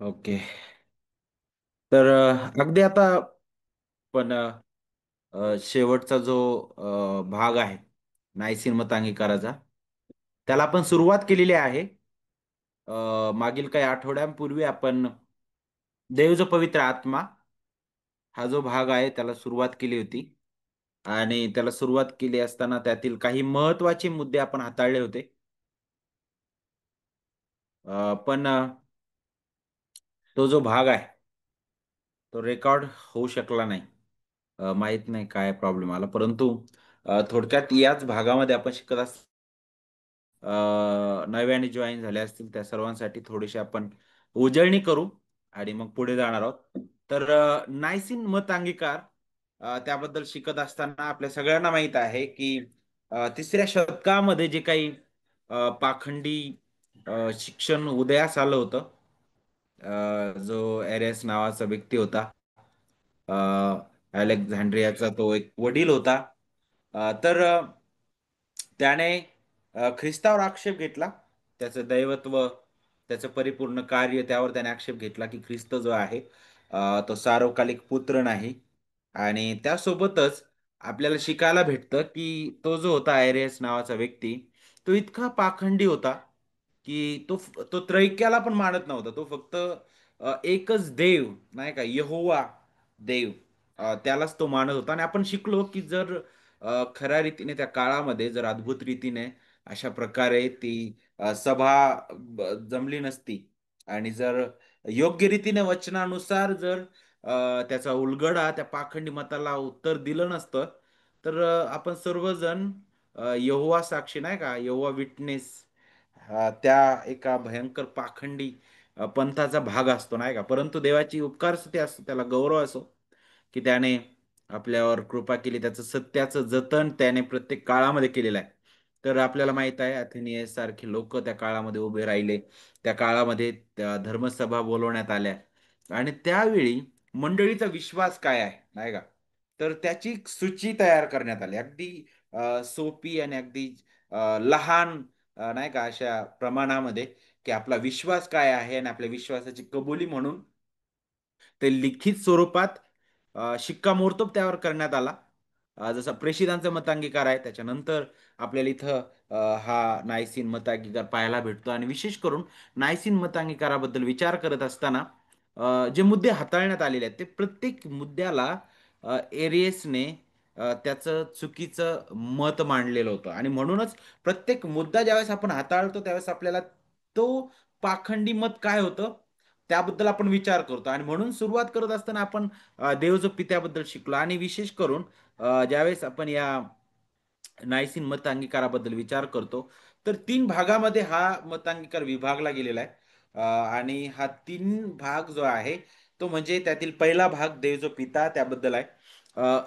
Okay. तर अगदी आता पण शेवटचा जो भाग आहे नायसीन मतांगीकाराचा, त्याला आपण सुरुवात केलेली आहे. मागील काही आठवड्यांपूर्वी आपण देव जो पवित्र आत्मा हा जो भाग आहे त्याला सुरुवात केली होती. आणि त्याला सुरुवात केली असताना त्यातील काही महत्त्वाचे मुद्दे आपण हाताळले होते. पण तो जो भाग आहे तो रेकॉर्ड होऊ शकला नाही. माहित नाही काय प्रॉब्लेम आला, परंतु थोडक्यात याच भागामध्ये आपण शिकत असतो. नव्याने जॉईन झाले असतील त्या सर्वांसाठी थोडीशी आपण उजळणी करू आणि मग पुढे जाणार आहोत. तर नायसीन मत अंगीकार त्याबद्दल शिकत असताना आपल्या सगळ्यांना माहित आहे की तिसऱ्या शतकामध्ये जे काही पाखंडी शिक्षण उदयास आलं होतं. जो एरेस नावाचा व्यक्ती होता, अ, अलेक्झांड्रियाचा तो एक वडील होता. तर त्याने ख्रिस्तावर आक्षेप घेतला. त्याचं दैवत्व, त्याचं परिपूर्ण कार्य त्यावर त्याने आक्षेप घेतला की ख्रिस्त जो आहे तो सार्वकालिक पुत्र नाही. आणि त्यासोबतच आपल्याला शिकायला भेटतं की तो जो होता आयरियस नावाचा व्यक्ती, तो इतका पाखंडी होता की तो त्रैक्याला पण मानत नव्हता. तो फक्त एकच देव नाही का, यहोवा देव, त्यालाच तो मानत होता. आणि आपण शिकलो की जर खऱ्या रीतीने त्या काळामध्ये जर अद्भुत रीतीने अशा प्रकारे ती सभा जमली नसती आणि जर योग्य रीतीने वचनानुसार जर त्याचा उलगडा त्या पाखंडी मताला उत्तर दिलं नसतं, तर आपण सर्वजण यहोवा साक्षी नाही का, यहोवा विटनेस, त्या एका भयंकर पाखंडी पंथाचा भाग असतो नाही का. परंतु देवाची उपकारस्तुती असतो, त्याला गौरव असो की त्याने आपल्यावर कृपा केली, त्याचं सत्याचं जतन त्याने प्रत्येक काळामध्ये केलेलं आहे. तर आपल्याला माहित आहे अथेनियस सारखे लोक त्या काळामध्ये उभे राहिले. त्या काळामध्ये त्या धर्मसभा बोलवण्यात आल्या आणि त्यावेळी मंडळीचा विश्वास काय आहे नाही का, तर त्याची एक सूची तयार करण्यात आली. अगदी सोपी आणि अगदी लहान नाही का अशा प्रमाणामध्ये, की आपला विश्वास काय आहे आणि आपल्या विश्वासाची कबुली म्हणून ते लिखित स्वरूपात शिक्कामोर्तब त्यावर करण्यात आला. जसा प्रेषितांचा मतांगीकार आहे त्याच्यानंतर आपल्याला इथं हा नायसीन मतांगीकार पाहायला भेटतो. आणि विशेष करून नायसीन मतांगीकाराबद्दल विचार करत असताना जे मुद्दे हाताळण्यात आलेले आहेत ते प्रत्येक मुद्द्याला एरियसने त्याचं चुकीचं मत मांडलेलं होतं. आणि म्हणूनच प्रत्येक मुद्दा ज्यावेळेस आपण हाताळतो त्यावेळेस आपल्याला तो पाखंडी मत काय होतं त्याबद्दल आपण विचार करतो. आणि म्हणून सुरुवात करत असताना आपण देवजो पित्याबद्दल शिकलो. आणि विशेष करून ज्यावेळेस आपण या नायसीन मतांगीकाराबद्दल विचार करतो, तर तीन भागामध्ये हा मतांगीकार विभागला गेलेला आहे. आणि हा तीन भाग जो आहे तो म्हणजे त्यातील पहिला भाग देव जो पिता त्याबद्दल आहे.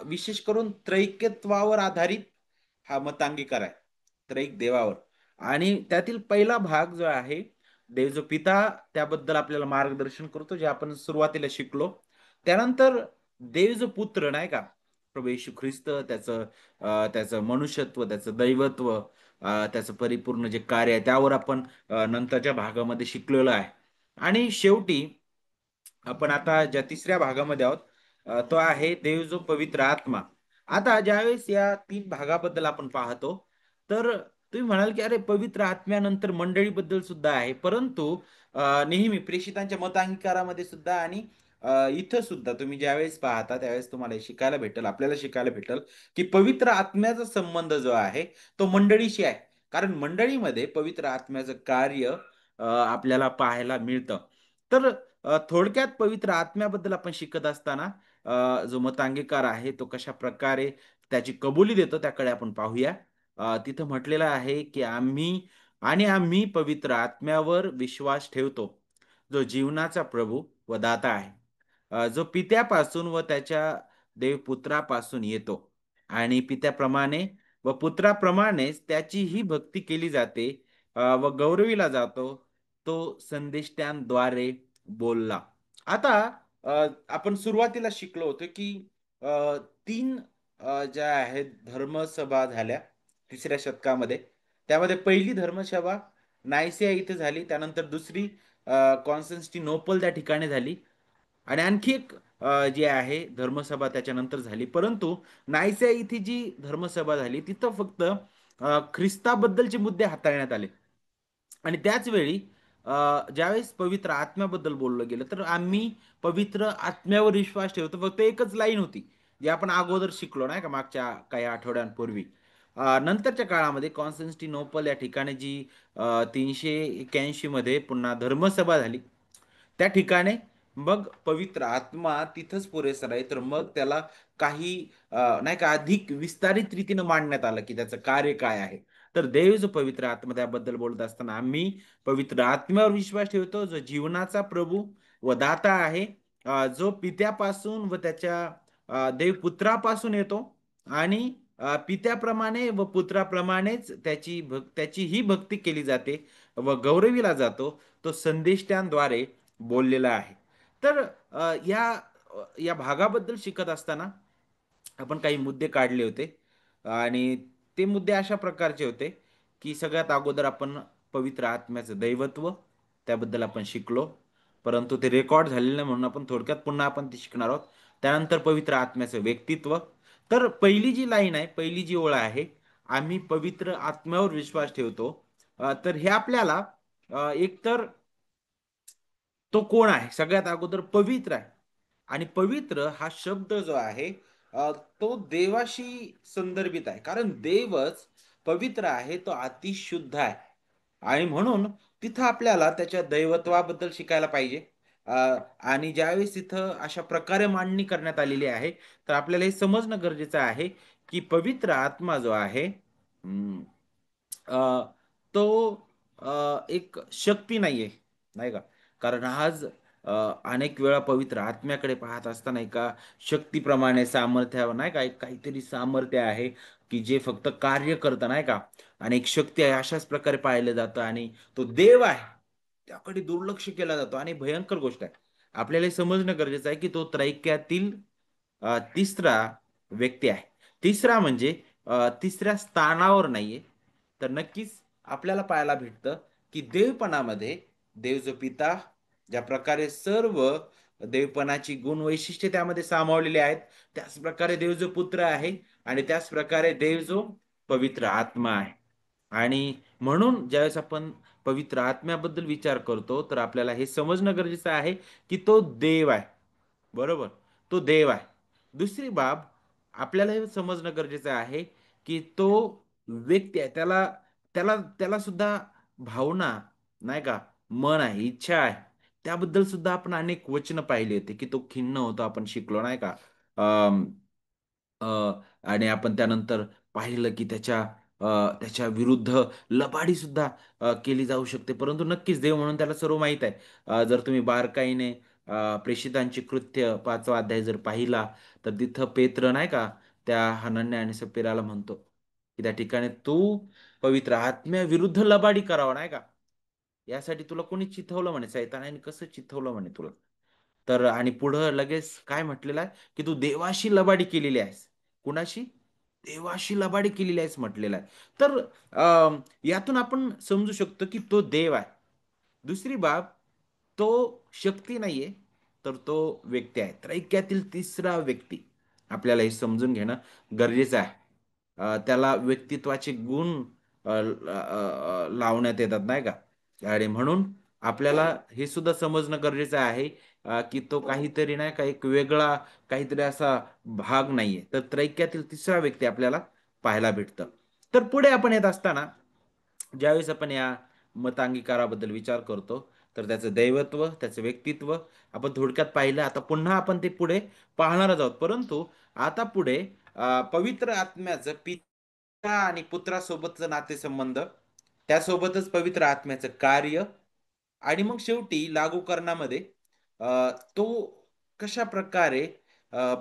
विशेष करून त्रैक्यत्वावर आधारित हा मतांगीकार आहे, त्रैक देवावर. आणि त्यातील पहिला भाग जो आहे देव जो पिता त्याबद्दल आपल्याला मार्गदर्शन करतो, जे आपण सुरुवातीला शिकलो. त्यानंतर देव जो पुत्र नाही का, प्रभू येशू ख्रिस्त, त्याचं मनुष्यत्व, त्याचं दैवत्व, त्याचं परिपूर्ण जे कार्य आहे त्यावर आपण नंतरच्या भागामध्ये शिकलेलो आहे. आणि शेवटी आपण आता ज्या तिसऱ्या भागामध्ये आहोत तो आहे देव जो पवित्र आत्मा. आता ज्यावेळेस या तीन भागाबद्दल आपण पाहतो, तर तुम्ही म्हणाल की अरे पवित्र आत्म्यानंतर मंडळीबद्दल सुद्धा आहे. परंतु नेहमी प्रेषितांच्या मतांगीकारामध्ये सुद्धा आणि इथं सुद्धा तुम्ही ज्यावेळेस पाहता त्यावेळेस तुम्हाला हे शिकायला भेटेल, आपल्याला शिकायला भेटेल की पवित्र आत्म्याचा संबंध जो आहे तो मंडळीशी आहे. कारण मंडळीमध्ये पवित्र आत्म्याचं कार्य आपल्याला पाहायला मिळतं. तर थोडक्यात पवित्र आत्म्याबद्दल आपण शिकत असताना जो मतांगीकार आहे तो कशा प्रकारे त्याची कबुली देतो त्याकडे आपण पाहूया. तिथं म्हटलेलं आहे की आम्ही पवित्र आत्म्यावर विश्वास ठेवतो, जो जीवनाचा प्रभू व दाता आहे, जो पित्यापासून व त्याच्या देवपुत्रापासून येतो आणि पित्याप्रमाणे व पुत्राप्रमाणेच त्याचीही भक्ती केली जाते व गौरविला जातो. तो संदेष्ट्यांद्वारे बोलला. आता आपण सुरुवातीला शिकलो होतो की तीन ज्या आहेत धर्मसभा झाल्या तिसऱ्या शतकामध्ये. त्यामध्ये पहिली धर्मसभा नायसिया इथे झाली, त्यानंतर दुसरी कॉन्स्टन्टिनोपल त्या ठिकाणी झाली. आणि आणखी एक जी आहे धर्मसभा त्याच्यानंतर झाली. परंतु नायसिया इथे जी धर्मसभा झाली तिथं फक्त ख्रिस्ताबद्दलचे मुद्दे हाताळण्यात आले. आणि त्याच वेळी ज्यावेळेस पवित्र आत्म्याबद्दल बोललं गेलं तर आम्ही पवित्र आत्म्यावर विश्वास ठेवतो, फक्त एकच लाईन होती जी आपण अगोदर शिकलो नाही का मागच्या काही आठवड्यांपूर्वी. नंतरच्या काळामध्ये कॉन्स्टन्टिनोपल या ठिकाणी जी 381 मध्ये पुन्हा धर्मसभा झाली, त्या ठिकाणी मग पवित्र आत्मा तिथंच पुरेसर आहे. तर मग त्याला काही नाही का अधिक विस्तारित रीतीनं मांडण्यात आलं की त्याचं कार्य काय आहे. तर देव जो पवित्र आत्मा त्याबद्दल बोलत असताना आम्ही पवित्र आत्म्यावर विश्वास ठेवतो, जो जीवनाचा प्रभू व दाता आहे, जो पित्यापासून व त्याच्या देवपुत्रापासून येतो आणि पित्याप्रमाणे व पुत्राप्रमाणेच त्याची ही भक्ती केली जाते व गौरविला जातो. तो संदेष्टांद्वारे बोललेला आहे. तर या भागाबद्दल शिकत असताना आपण काही मुद्दे काढले होते आणि ते मुद्दे अशा प्रकारचे होते की सगळ्यात अगोदर आपण पवित्र आत्म्याचं दैवत्व त्याबद्दल आपण शिकलो, परंतु ते रेकॉर्ड झालेलं नाही म्हणून आपण थोडक्यात पुन्हा आपण ते शिकणार आहोत. त्यानंतर पवित्र आत्म्याचं व्यक्तित्व. तर पहिली जी लाईन आहे, पहिली जी ओळ आहे, आम्ही पवित्र आत्म्यावर विश्वास ठेवतो. तर हे आपल्याला एकतर तो कोण आहे, सगळ्यात अगोदर पवित्र आहे. आणि पवित्र हा शब्द जो आहे तो देवाशी संदर्भित आहे, कारण देवच पवित्र आहे, तो अतिशुद्ध आहे. आणि म्हणून तिथं आपल्याला त्याच्या दैवत्वाबद्दल शिकायला पाहिजे. अ, आणि ज्यावेळेस तिथं अशा प्रकारे मांडणी करण्यात आलेली आहे, तर आपल्याला हे समजणं गरजेचं आहे की पवित्र आत्मा जो आहे अ, तो एक शक्ती नाहीये, नाही का. कारण आज अनेक वेळा पवित्र आत्म्याकडे पाहत असताना एका शक्तीप्रमाणे सामर्थ्य नाही का, एक काहीतरी सामर्थ्य आहे की जे फक्त कार्य करतं नाही का, आणि एक शक्ती आहे अशाच प्रकारे पाहिलं जातं. आणि तो देव आहे त्याकडे दुर्लक्ष केला जातो आणि भयंकर गोष्ट आहे. आपल्याला हे समजणं गरजेचं आहे की तो त्रैक्यातील तिसरा व्यक्ती आहे. तिसरा म्हणजे तिसऱ्या स्थानावर नाहीये. तर नक्कीच आपल्याला पाहायला भेटतं की देवपणामध्ये देव जो पिता, ज्या प्रकारे सर्व देवपणाची गुण वैशिष्ट्ये त्यामध्ये सामावलेली आहेत, त्याच प्रकारे देव जो पुत्र आहे आणि त्याच प्रकारे देव जो पवित्र आत्मा आहे. आणि म्हणून ज्यावेळेस आपण पवित्र आत्म्याबद्दल विचार करतो तर आपल्याला हे समजणं गरजेचं आहे की तो देव आहे. बरोबर, तो देव आहे. दुसरी बाब आपल्याला हे समजणं गरजेचं आहे की तो व्यक्ती आहे, त्याला त्याला त्याला सुद्धा भावना नाही का, मन आहे, इच्छा आहे. त्याबद्दल सुद्धा आपण अनेक वचनं पाहिली होती की तो खिन्न होतो, आपण शिकलो नाही का. अम, अ, आणि आपण त्यानंतर पाहिलं की त्याच्या विरुद्ध लबाडी सुद्धा केली जाऊ शकते, परंतु नक्कीच देव म्हणून त्याला सर्व माहीत आहे. जर तुम्ही बारकाईने प्रेषितांची कृत्य 5वा अध्याय जर पाहिला तर तिथं पेत्र नाही का त्या हनन्या आणि सप्पिराला म्हणतो की त्या ठिकाणी तू पवित्र आत्म्याविरुद्ध लबाडी करावं नाही का, यासाठी तुला कोणी चिथवलं म्हणे, सैतानाने कसं चिथवलं म्हणे तुला. तर आणि पुढं लगेच काय म्हटलेलं आहे की तू देवाशी लबाडी केलेली आहेस. कुणाशी? देवाशी लबाडी केलेली आहेस म्हटलेलं आहे. तर यातून आपण समजू शकतो की तो देव आहे. दुसरी बाब, तो शक्ती नाहीये, तर तो व्यक्ती आहे. त्रैक्यातील तिसरा व्यक्ती. आपल्याला हे समजून घेणं गरजेचं आहे. त्याला व्यक्तित्वाचे गुण लावण्यात येतात नाही का. आणि म्हणून आपल्याला हे सुद्धा समजणं गरजेचं आहे की तो काहीतरी नाही का एक वेगळा काहीतरी असा भाग नाहीये, तर त्रैक्यातील तिसरा व्यक्ती आपल्याला पाहायला भेटतं. तर पुढे आपण येत असताना ज्यावेळेस आपण या मतांगीकाराबद्दल विचार करतो तर त्याचं दैवत्व, त्याचं व्यक्तित्व आपण थोडक्यात पाहिलं. आता पुन्हा आपण ते पुढे पाहणारच आहोत, परंतु आता पुढे पवित्र आत्म्याचं पिता आणि पुत्रासोबतचं नातेसंबंध, त्यासोबतच पवित्र आत्म्याचं कार्य, आणि मग शेवटी लागूकरणामध्ये तो कशा प्रकारे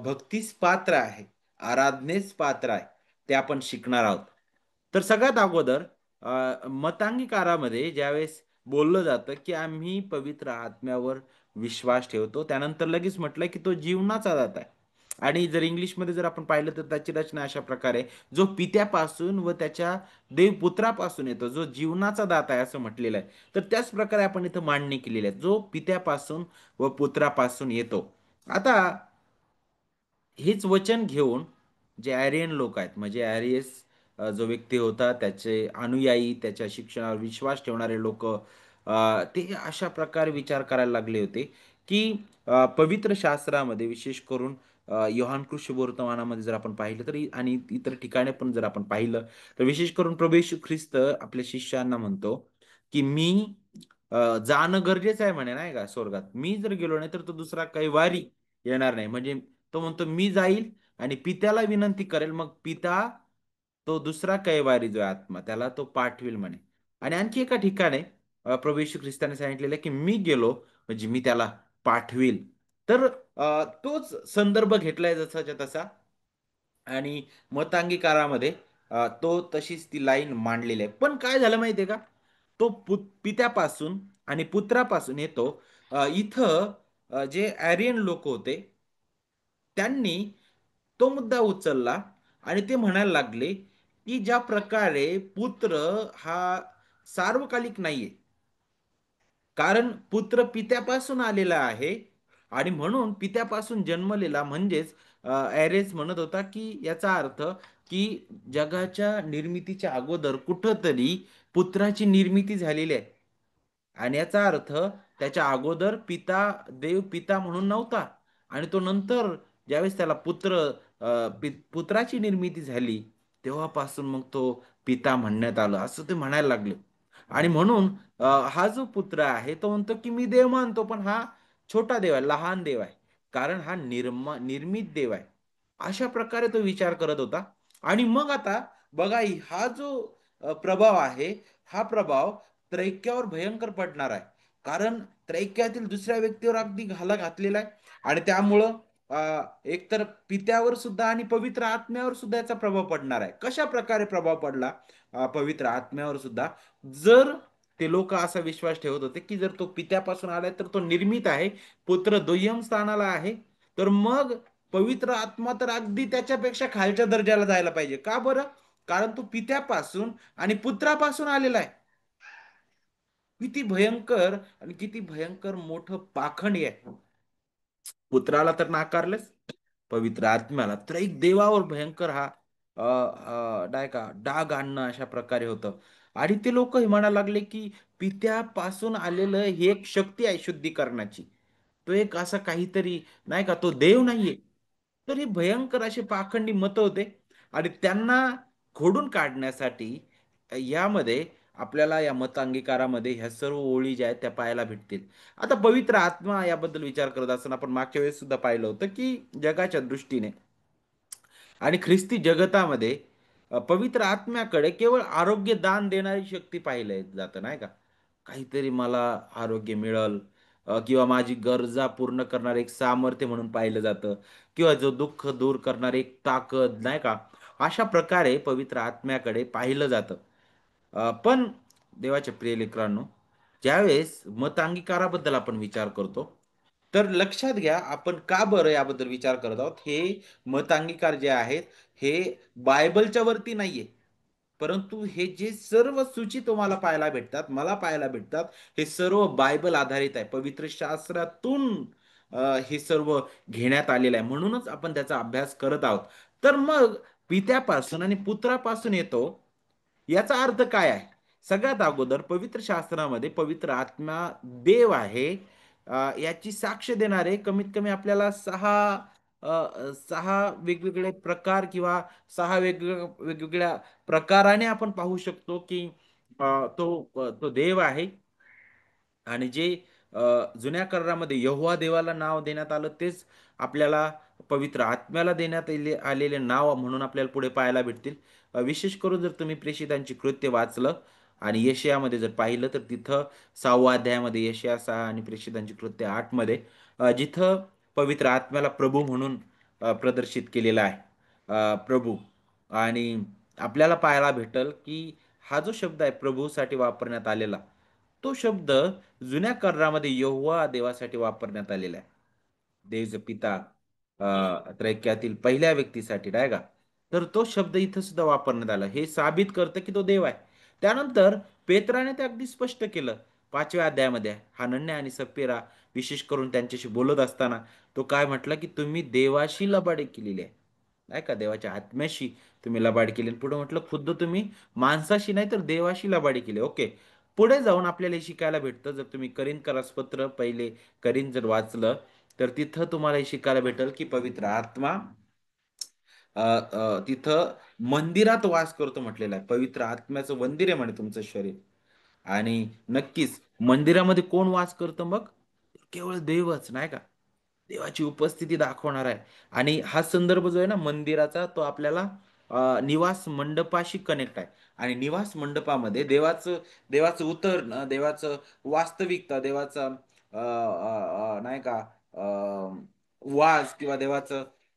भक्तीस पात्र आहे, आराधनेस पात्र आहे, ते आपण शिकणार आहोत. तर सगळ्यात अगोदर मतांगीकारामध्ये ज्यावेळेस बोललं जातं की आम्ही पवित्र आत्म्यावर विश्वास ठेवतो, त्यानंतर लगेच म्हटलंय की तो जीवनाचा दाता आहे. आणि जर इंग्लिशमध्ये जर आपण पाहिलं तर त्याची रचना अशा प्रकारे आहे, जो पित्यापासून व त्याच्या देवपुत्रापासून येतो, जो जीवनाचा दाता आहे असं म्हटलेलं आहे. तर त्याच प्रकारे आपण इथं मांडणी केलेली आहे, जो पित्यापासून व पुत्रापासून येतो. आता हेच वचन घेऊन जे आर्यन लोक आहेत, म्हणजे आर्यस जो व्यक्ती होता, त्याचे अनुयायी, त्याच्या शिक्षणावर विश्वास ठेवणारे लोक, ते अशा प्रकारे विचार करायला लागले होते की पवित्र शास्त्रामध्ये विशेष करून योहान कृष्णवर्तमानामध्ये जर आपण पाहिलं तर आणि इतर ठिकाणी पण जर आपण पाहिलं तर विशेष करून प्रभू येशू ख्रिस्त आपल्या शिष्यांना म्हणतो की मी जाणं गरजेचं आहे म्हणे, नाही का, स्वर्गात. मी जर गेलो नाही तर तो दुसरा काही वारी येणार नाही. म्हणजे तो म्हणतो मी जाईल आणि पित्याला विनंती करेल, मग पिता तो दुसरा कैवारी जो आहे आत्मा त्याला तो पाठविल म्हणे. आणि आणखी एका ठिकाणी प्रभू येशू ख्रिस्ताने सांगितलेलं आहे की मी गेलो म्हणजे मी त्याला पाठविल. तर तोच संदर्भ घेतलाय जसाच्या तसा आणि मतांगीकारामध्ये तो तशीच ती लाईन मांडलेली आहे. पण काय झालं माहितीये का, तो पित्यापासून आणि पुत्रापासून येतो. इथं जे आर्यन लोक होते त्यांनी तो मुद्दा उचलला आणि ते म्हणायला लागले की ज्या प्रकारे पुत्र हा सार्वकालिक नाहीये, कारण पुत्र पित्यापासून आलेला आहे आणि म्हणून पित्यापासून जन्मलेला म्हणजेच ॲरेस म्हणत होता की याचा अर्थ की जगाच्या निर्मितीच्या अगोदर कुठंतरी पुत्राची निर्मिती झालेली आहे. आणि याचा अर्थ त्याच्या अगोदर पिता, देव पिता म्हणून नव्हता आणि तो नंतर ज्यावेळेस त्याला पुत्राची निर्मिती झाली तेव्हापासून मग तो पिता म्हणण्यात आलं असं ते म्हणायला लागले. आणि म्हणून हा जो पुत्र आहे तो म्हणतो की मी देव मानतो, पण हा छोटा देव आहे, लहान देव आहे, कारण हा निर्मित देव आहे. अशा प्रकारे तो विचार करत होता. आणि मग आता बघा, हा जो प्रभाव आहे, हा प्रभाव त्रैक्यावर भयंकर पडणार आहे. कारण त्रैक्यातील दुसऱ्या व्यक्तीवर अगदी घाला घातलेला आहे आणि त्यामुळं एकतर पित्यावर सुद्धा आणि पवित्र आत्म्यावर सुद्धा याचा प्रभाव पडणार आहे. कशा प्रकारे प्रभाव पडला पवित्र आत्म्यावर सुद्धा? जर ते लोक असा विश्वास ठेवत होते की जर तो पित्यापासून आलाय तर तो निर्मित आहे, पुत्र दुय्यम स्थानाला आहे, तर मग पवित्र आत्मा तर अगदी त्याच्यापेक्षा खालच्या दर्जाला जायला पाहिजे. का बरं? कारण तो पित्यापासून आणि पुत्रापासून आलेला आहे. किती भयंकर आणि किती भयंकर मोठं पाखंड आहे. पुत्राला तर नाकारलंच, पवित्र आत्म्याला तर एक देवावर भयंकर हा नाही का डाग आणणं अशा प्रकारे होतं. आणि ते लोक हे म्हणायला लागले की पित्यापासून आलेलं ही एक शक्ती आहे शुद्धीकरणाची, तो एक असा काहीतरी, नाही का, तो देव नाहीये. तर ही भयंकर असे पाखंडी मत होते आणि त्यांना खोडून काढण्यासाठी यामध्ये आपल्याला या मत अंगीकारामध्ये ह्या सर्व ओळी ज्या आहेत त्या पाहायला भेटतील. आता पवित्र आत्मा याबद्दल विचार करत असताना आपण मागच्या वेळेस सुद्धा पाहिलं होतं की जगाच्या दृष्टीने आणि ख्रिस्ती जगतामध्ये पवित्र आत्म्याकडे केवळ आरोग्य दान देणारी शक्ती पाहिलं जातं, नाही का. काहीतरी मला आरोग्य मिळल किंवा माझी गरजा पूर्ण करणारे एक सामर्थ्य म्हणून पाहिलं जातं किंवा जो दुःख दूर करणारी एक ताकद, नाही का, अशा प्रकारे पवित्र आत्म्याकडे पाहिलं जातं. पण देवाच्या प्रिय लेकरांनो, ज्यावेळेस मतांगीकाराबद्दल आपण विचार करतो तर लक्षात घ्या आपण का बरं याबद्दल विचार करत आहोत. हे मतांगीकार जे आहेत हे बायबलच्या वरती नाहीये, परंतु हे जे सर्व सूची तुम्हाला पाहायला भेटतात, मला पाहायला भेटतात, हे सर्व बायबल आधारित आहे. पवित्र शास्त्रातून हे सर्व घेण्यात आलेलं आहे, म्हणूनच आपण त्याचा अभ्यास करत आहोत. तर मग पित्यापासून आणि पुत्रापासून येतो याचा अर्थ काय आहे? सगळ्यात अगोदर पवित्र शास्त्रामध्ये पवित्र आत्मा देव आहे याची साक्ष देणारे कमीत कमी आपल्याला सहा वेगवेगळे प्रकार किंवा सहा वेगवेगळ्या प्रकाराने आपण पाहू शकतो की तो देव आहे. आणि जे जुन्या करारामध्ये यहोवा देवाला नाव देण्यात आलं तेच आपल्याला पवित्र आत्म्याला देण्यात आलेले नाव म्हणून आपल्याला पुढे पाहायला भेटतील. विशेष करून जर तुम्ही प्रेषितांची कृत्य वाचलं आणि यशयामध्ये जर पाहिलं तर तिथं 6व्या अध्यायामध्ये यशया 6 आणि प्रेषितांची कृत्य 8 मध्ये जिथं पवित्र आत्म्याला प्रभू म्हणून प्रदर्शित केलेला आहे. प्रभू. आणि आपल्याला पाहायला भेटल की हा जो शब्द आहे प्रभूसाठी वापरण्यात आलेला, तो शब्द जुन्या करारामध्ये यहोवा देवासाठी वापरण्यात आलेला आहे. देवचे पिता. त्रैक्यातील पहिल्या व्यक्तीसाठी नाही का. तर तो शब्द इथं सुद्धा वापरण्यात आला, हे साबित करतं की तो देव आहे. त्यानंतर पेत्राने ते अगदी स्पष्ट केलं. 5व्या अध्यायामध्ये हनन्या आणि सप्फीरा विशेष करून त्यांच्याशी बोलत असताना तो काय म्हटला, की तुम्ही देवाशी लबाडी केलेली आहे, नाही का, देवाच्या आत्म्याशी तुम्ही लबाडी केली. पुढे म्हटलं खुद्द तुम्ही माणसाशी नाही तर देवाशी लबाडी केली. ओके. पुढे जाऊन आपल्याला हे शिकायला भेटतं, जर तुम्ही करीन करासपत्र पहिले करीन जर वाचलं, तर तिथं तुम्हाला हे शिकायला भेटेल की पवित्र आत्मा तिथं मंदिरात वास करतो म्हटलेलं आहे. पवित्र आत्म्याचं मंदिर आहे म्हणे तुमचं शरीर. आणि नक्कीच मंदिरामध्ये कोण वास करतं मग? केवळ देवच, नाही का. देवाची उपस्थिती दाखवणार आहे. आणि हा संदर्भ जो आहे ना मंदिराचा, तो आपल्याला निवास मंडपाशी कनेक्ट आहे. आणि निवास मंडपामध्ये देवाचं उतरणं, देवाचं वास्तविकता, देवाचा नाही का वास किंवा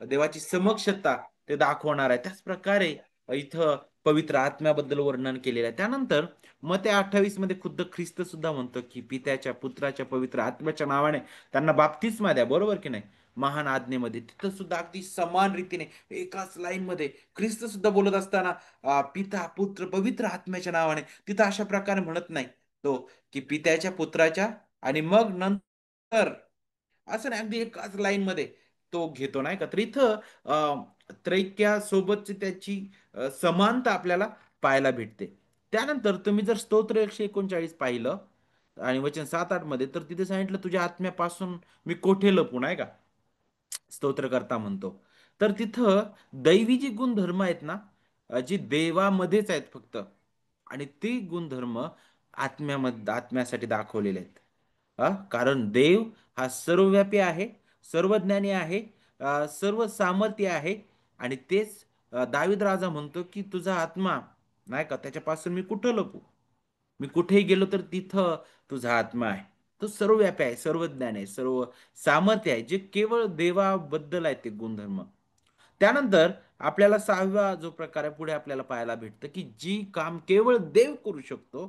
देवाची समक्षता ते दाखवणार आहे. त्याच प्रकारे इथं पवित्र आत्म्याबद्दल वर्णन केलेलं आहे. त्यानंतर मत्ते 28 मध्ये खुद्द ख्रिस्त सुद्धा म्हणतो की पित्याच्या, पुत्राच्या, पवित्र आत्म्याच्या नावाने त्यांना बाप्तिस्मा द्या, बरोबर की नाही. महान आज्ञेमध्ये तिथं सुद्धा अगदी समान रीतीने एकाच लाईन मध्ये ख्रिस्त सुद्धा बोलत असताना पिता, पुत्र, पवित्र आत्म्याच्या नावाने तिथं अशा प्रकारे म्हणत नाही तो, की पित्याच्या, पुत्राच्या आणि मग नंतर, असं नाही, अगदी एकाच लाईन मध्ये तो घेतो, नाही का. तर इथं त्रैक्यासोबतची त्याची समानता आपल्याला पाहायला भेटते. त्यानंतर तुम्ही जर स्तोत्र 139 पाहिलं आणि वचन 7-8 मध्ये, तर तिथे सांगितलं तुझ्या आत्म्यापासून मी कोठे लपू, नाही का, स्तोत्रकर्ता म्हणतो. तर तिथं दैवी जी गुणधर्म आहेत ना, जी देवामध्येच आहेत फक्त, आणि ते गुणधर्म आत्म्यासाठी दाखवलेले आहेत. कारण देव हा सर्वव्यापी आहे, सर्वज्ञानी आहे, सर्व सामर्थ्य आहे. आणि तेच दावीद राजा म्हणतो की तुझा आत्मा, नाही का, त्याच्यापासून मी कुठं लपू. मी कुठेही गेलो तर तिथं तुझा आत्मा आहे. तो सर्वव्यापी आहे, सर्वज्ञान आहे, सर्व सामर्थ्य आहे, जे केवळ देवाबद्दल आहे ते गुणधर्म. त्यानंतर आपल्याला 6वा जो प्रकार आहे पुढे आपल्याला पाहायला भेटतं, की जी काम केवळ देव करू शकतो,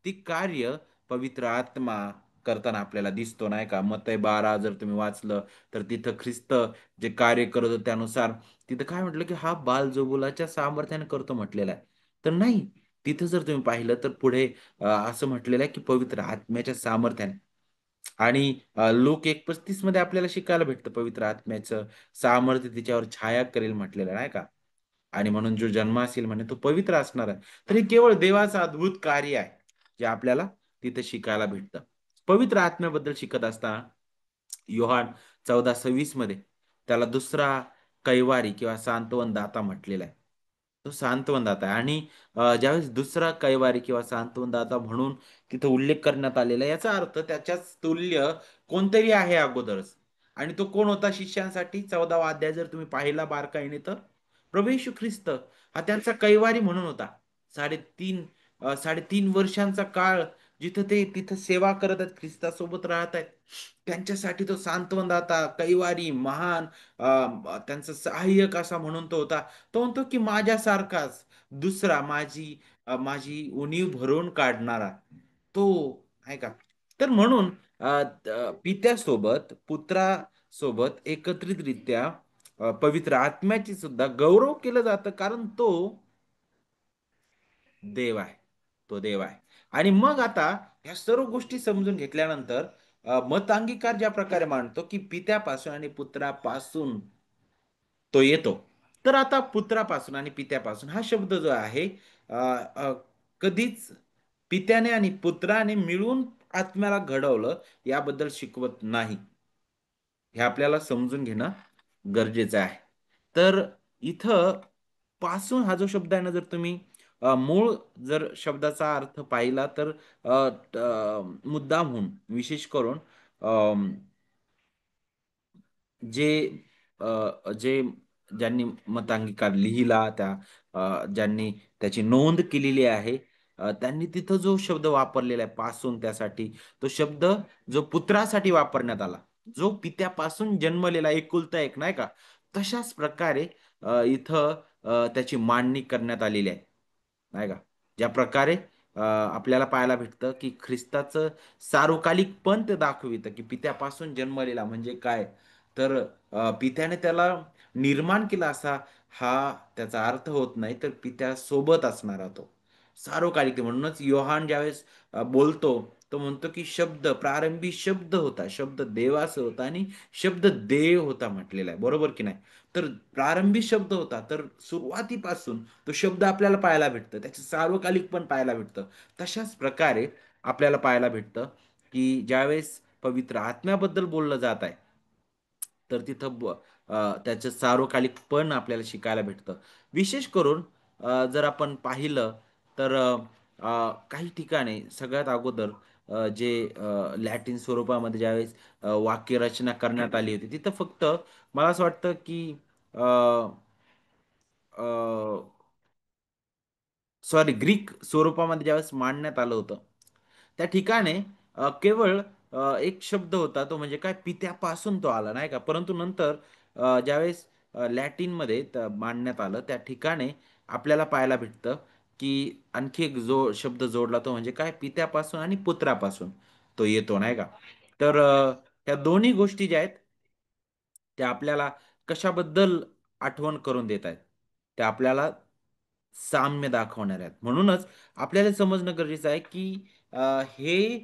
ती कार्य पवित्र आत्मा करताना आपल्याला दिसतो, नाही का. मत्ते 12 जर तुम्ही वाचलं, तर तिथं ख्रिस्त जे कार्य करत होते त्यानुसार तिथं काय म्हटलं, की हा बालजबुलाच्या सामर्थ्याने करतो म्हटलेला आहे. तर नाही, तिथं जर तुम्ही पाहिलं तर पुढे असं म्हटलेलं आहे की पवित्र आत्म्याच्या सामर्थ्याने. आणि लोक 1:35 मध्ये आपल्याला शिकायला भेटतं पवित्र आत्म्याचं सामर्थ्य तिच्यावर छाया करेल म्हटलेलं, नाही का. आणि म्हणून जो जन्म असेल म्हणे तो पवित्र असणार आहे. तर हे केवळ देवाचं अद्भुत कार्य आहे, जे आपल्याला तिथे शिकायला भेटतं. पवित्र आत्म्याबद्दल शिकत असताना योहान 14:26 मध्ये त्याला दुसरा कैवारी किंवा सांत्वन दाता म्हटलेला आहे. तो सांत्वन दाता आहे. आणि ज्यावेळेस दुसरा कैवारी किंवा सांत्वन दाता म्हणून तिथं उल्लेख करण्यात आलेला आहे, याचा अर्थ त्याच्याच तुल्य कोणतरी आहे अगोदरच. आणि तो कोण होता शिष्यांसाठी? 14वा अध्याय जर तुम्ही पाहिला बारकाईने, तर प्रभू येशू ख्रिस्त हा त्यांचा कैवारी म्हणून होता. 3.5 वर्षांचा काळ जिथं ते तिथं सेवा करत आहेत, ख्रिस्तासोबत राहत आहेत, त्यांच्यासाठी तो सांत्वनदाता, कैवारी, महान त्यांचा सहाय्यक असा म्हणून तो होता. तो म्हणतो की माझ्यासारखाच दुसरा माझी उणीव भरून काढणारा तो आहे का. तर म्हणून पित्यासोबत, पुत्रासोबत एकत्रितरित्या पवित्र आत्म्याची सुद्धा गौरव केलं जातं, कारण तो देव आहे. तो देव आहे. आणि मग आता ह्या सर्व गोष्टी समजून घेतल्यानंतर मत अंगीकार ज्या प्रकारे मांडतो की पित्यापासून आणि पुत्रापासून तो येतो. तर आता पुत्रापासून आणि पित्यापासून हा शब्द जो आहे, अ, अ, कधीच पित्याने आणि पुत्राने मिळून आत्म्याला घडवलं याबद्दल शिकवत नाही. हे आपल्याला समजून घेणं गरजेचं आहे. तर इथं पासून हा जो शब्द आहे ना, जर तुम्ही मूळ जर शब्दाचा अर्थ पाहिला तर मुद्दामहून विशेष करून जे जे ज्यांनी मतांगीकार लिहिला, ज्यांनी त्याची नोंद केलेली आहे, त्यांनी तिथं जो शब्द वापरलेला आहे पासून, त्यासाठी तो शब्द जो पुत्रासाठी वापरण्यात आला, जो पित्यापासून जन्मलेला एकुलता एक, नाही का, तशाच प्रकारे इथं त्याची मांडणी करण्यात आलेली आहे, नाही का. ज्या प्रकारे आपल्याला पाहायला भेटतं की ख्रिस्ताचं सार्वकालिक पण ते दाखवितं की पित्यापासून जन्मलेला म्हणजे काय. तर पित्याने त्याला निर्माण केला असा हा त्याचा अर्थ होत नाही, तर पित्यासोबत असणारा तो सार्वकालिक. म्हणूनच योहान ज्यावेळेस बोलतो, तो म्हणतो की शब्द, प्रारंभी शब्द होता, शब्द देवाचा होता आणि शब्द देव होता म्हटलेला आहे, बरोबर की नाही? तर प्रारंभी शब्द होता, तर सुरुवातीपासून तो शब्द आपल्याला पाहायला भेटतं, त्याचं सार्वकालिक पण पाहायला भेटतं. तशाच प्रकारे आपल्याला पाहायला भेटतं की ज्यावेळेस पवित्र आत्म्याबद्दल बोललं जात आहे, तर तिथं त्याचं सार्वकालिक पण आपल्याला शिकायला भेटतं. विशेष करून जर आपण पाहिलं तर काही ठिकाणी सगळ्यात अगोदर जे लॅटिन स्वरूपामध्ये ज्यावेळेस वाक्यरचना करण्यात आली होती, तिथं फक्त मला असं वाटतं की अ, अ, सॉरी, ग्रीक स्वरूपामध्ये ज्यावेळेस मांडण्यात आलं होतं, त्या ठिकाणी केवळ एक शब्द होता, तो म्हणजे काय, पित्यापासून तो आला नाही का. परंतु नंतर ज्यावेळेस लॅटिनमध्ये मांडण्यात आलं, त्या ठिकाणी आपल्याला पाहायला भेटतं की आणखी एक जो शब्द जोडला, तो म्हणजे काय, पित्यापासून आणि पुत्रापासून तो येतो नाही का. तर ह्या दोन्ही गोष्टी ज्या आहेत, त्या आपल्याला कशाबद्दल आठवण करून देत आहेत, त्या आपल्याला साम्य दाखवणार आहेत. म्हणूनच आपल्याला समजणं गरजेचं आहे की हे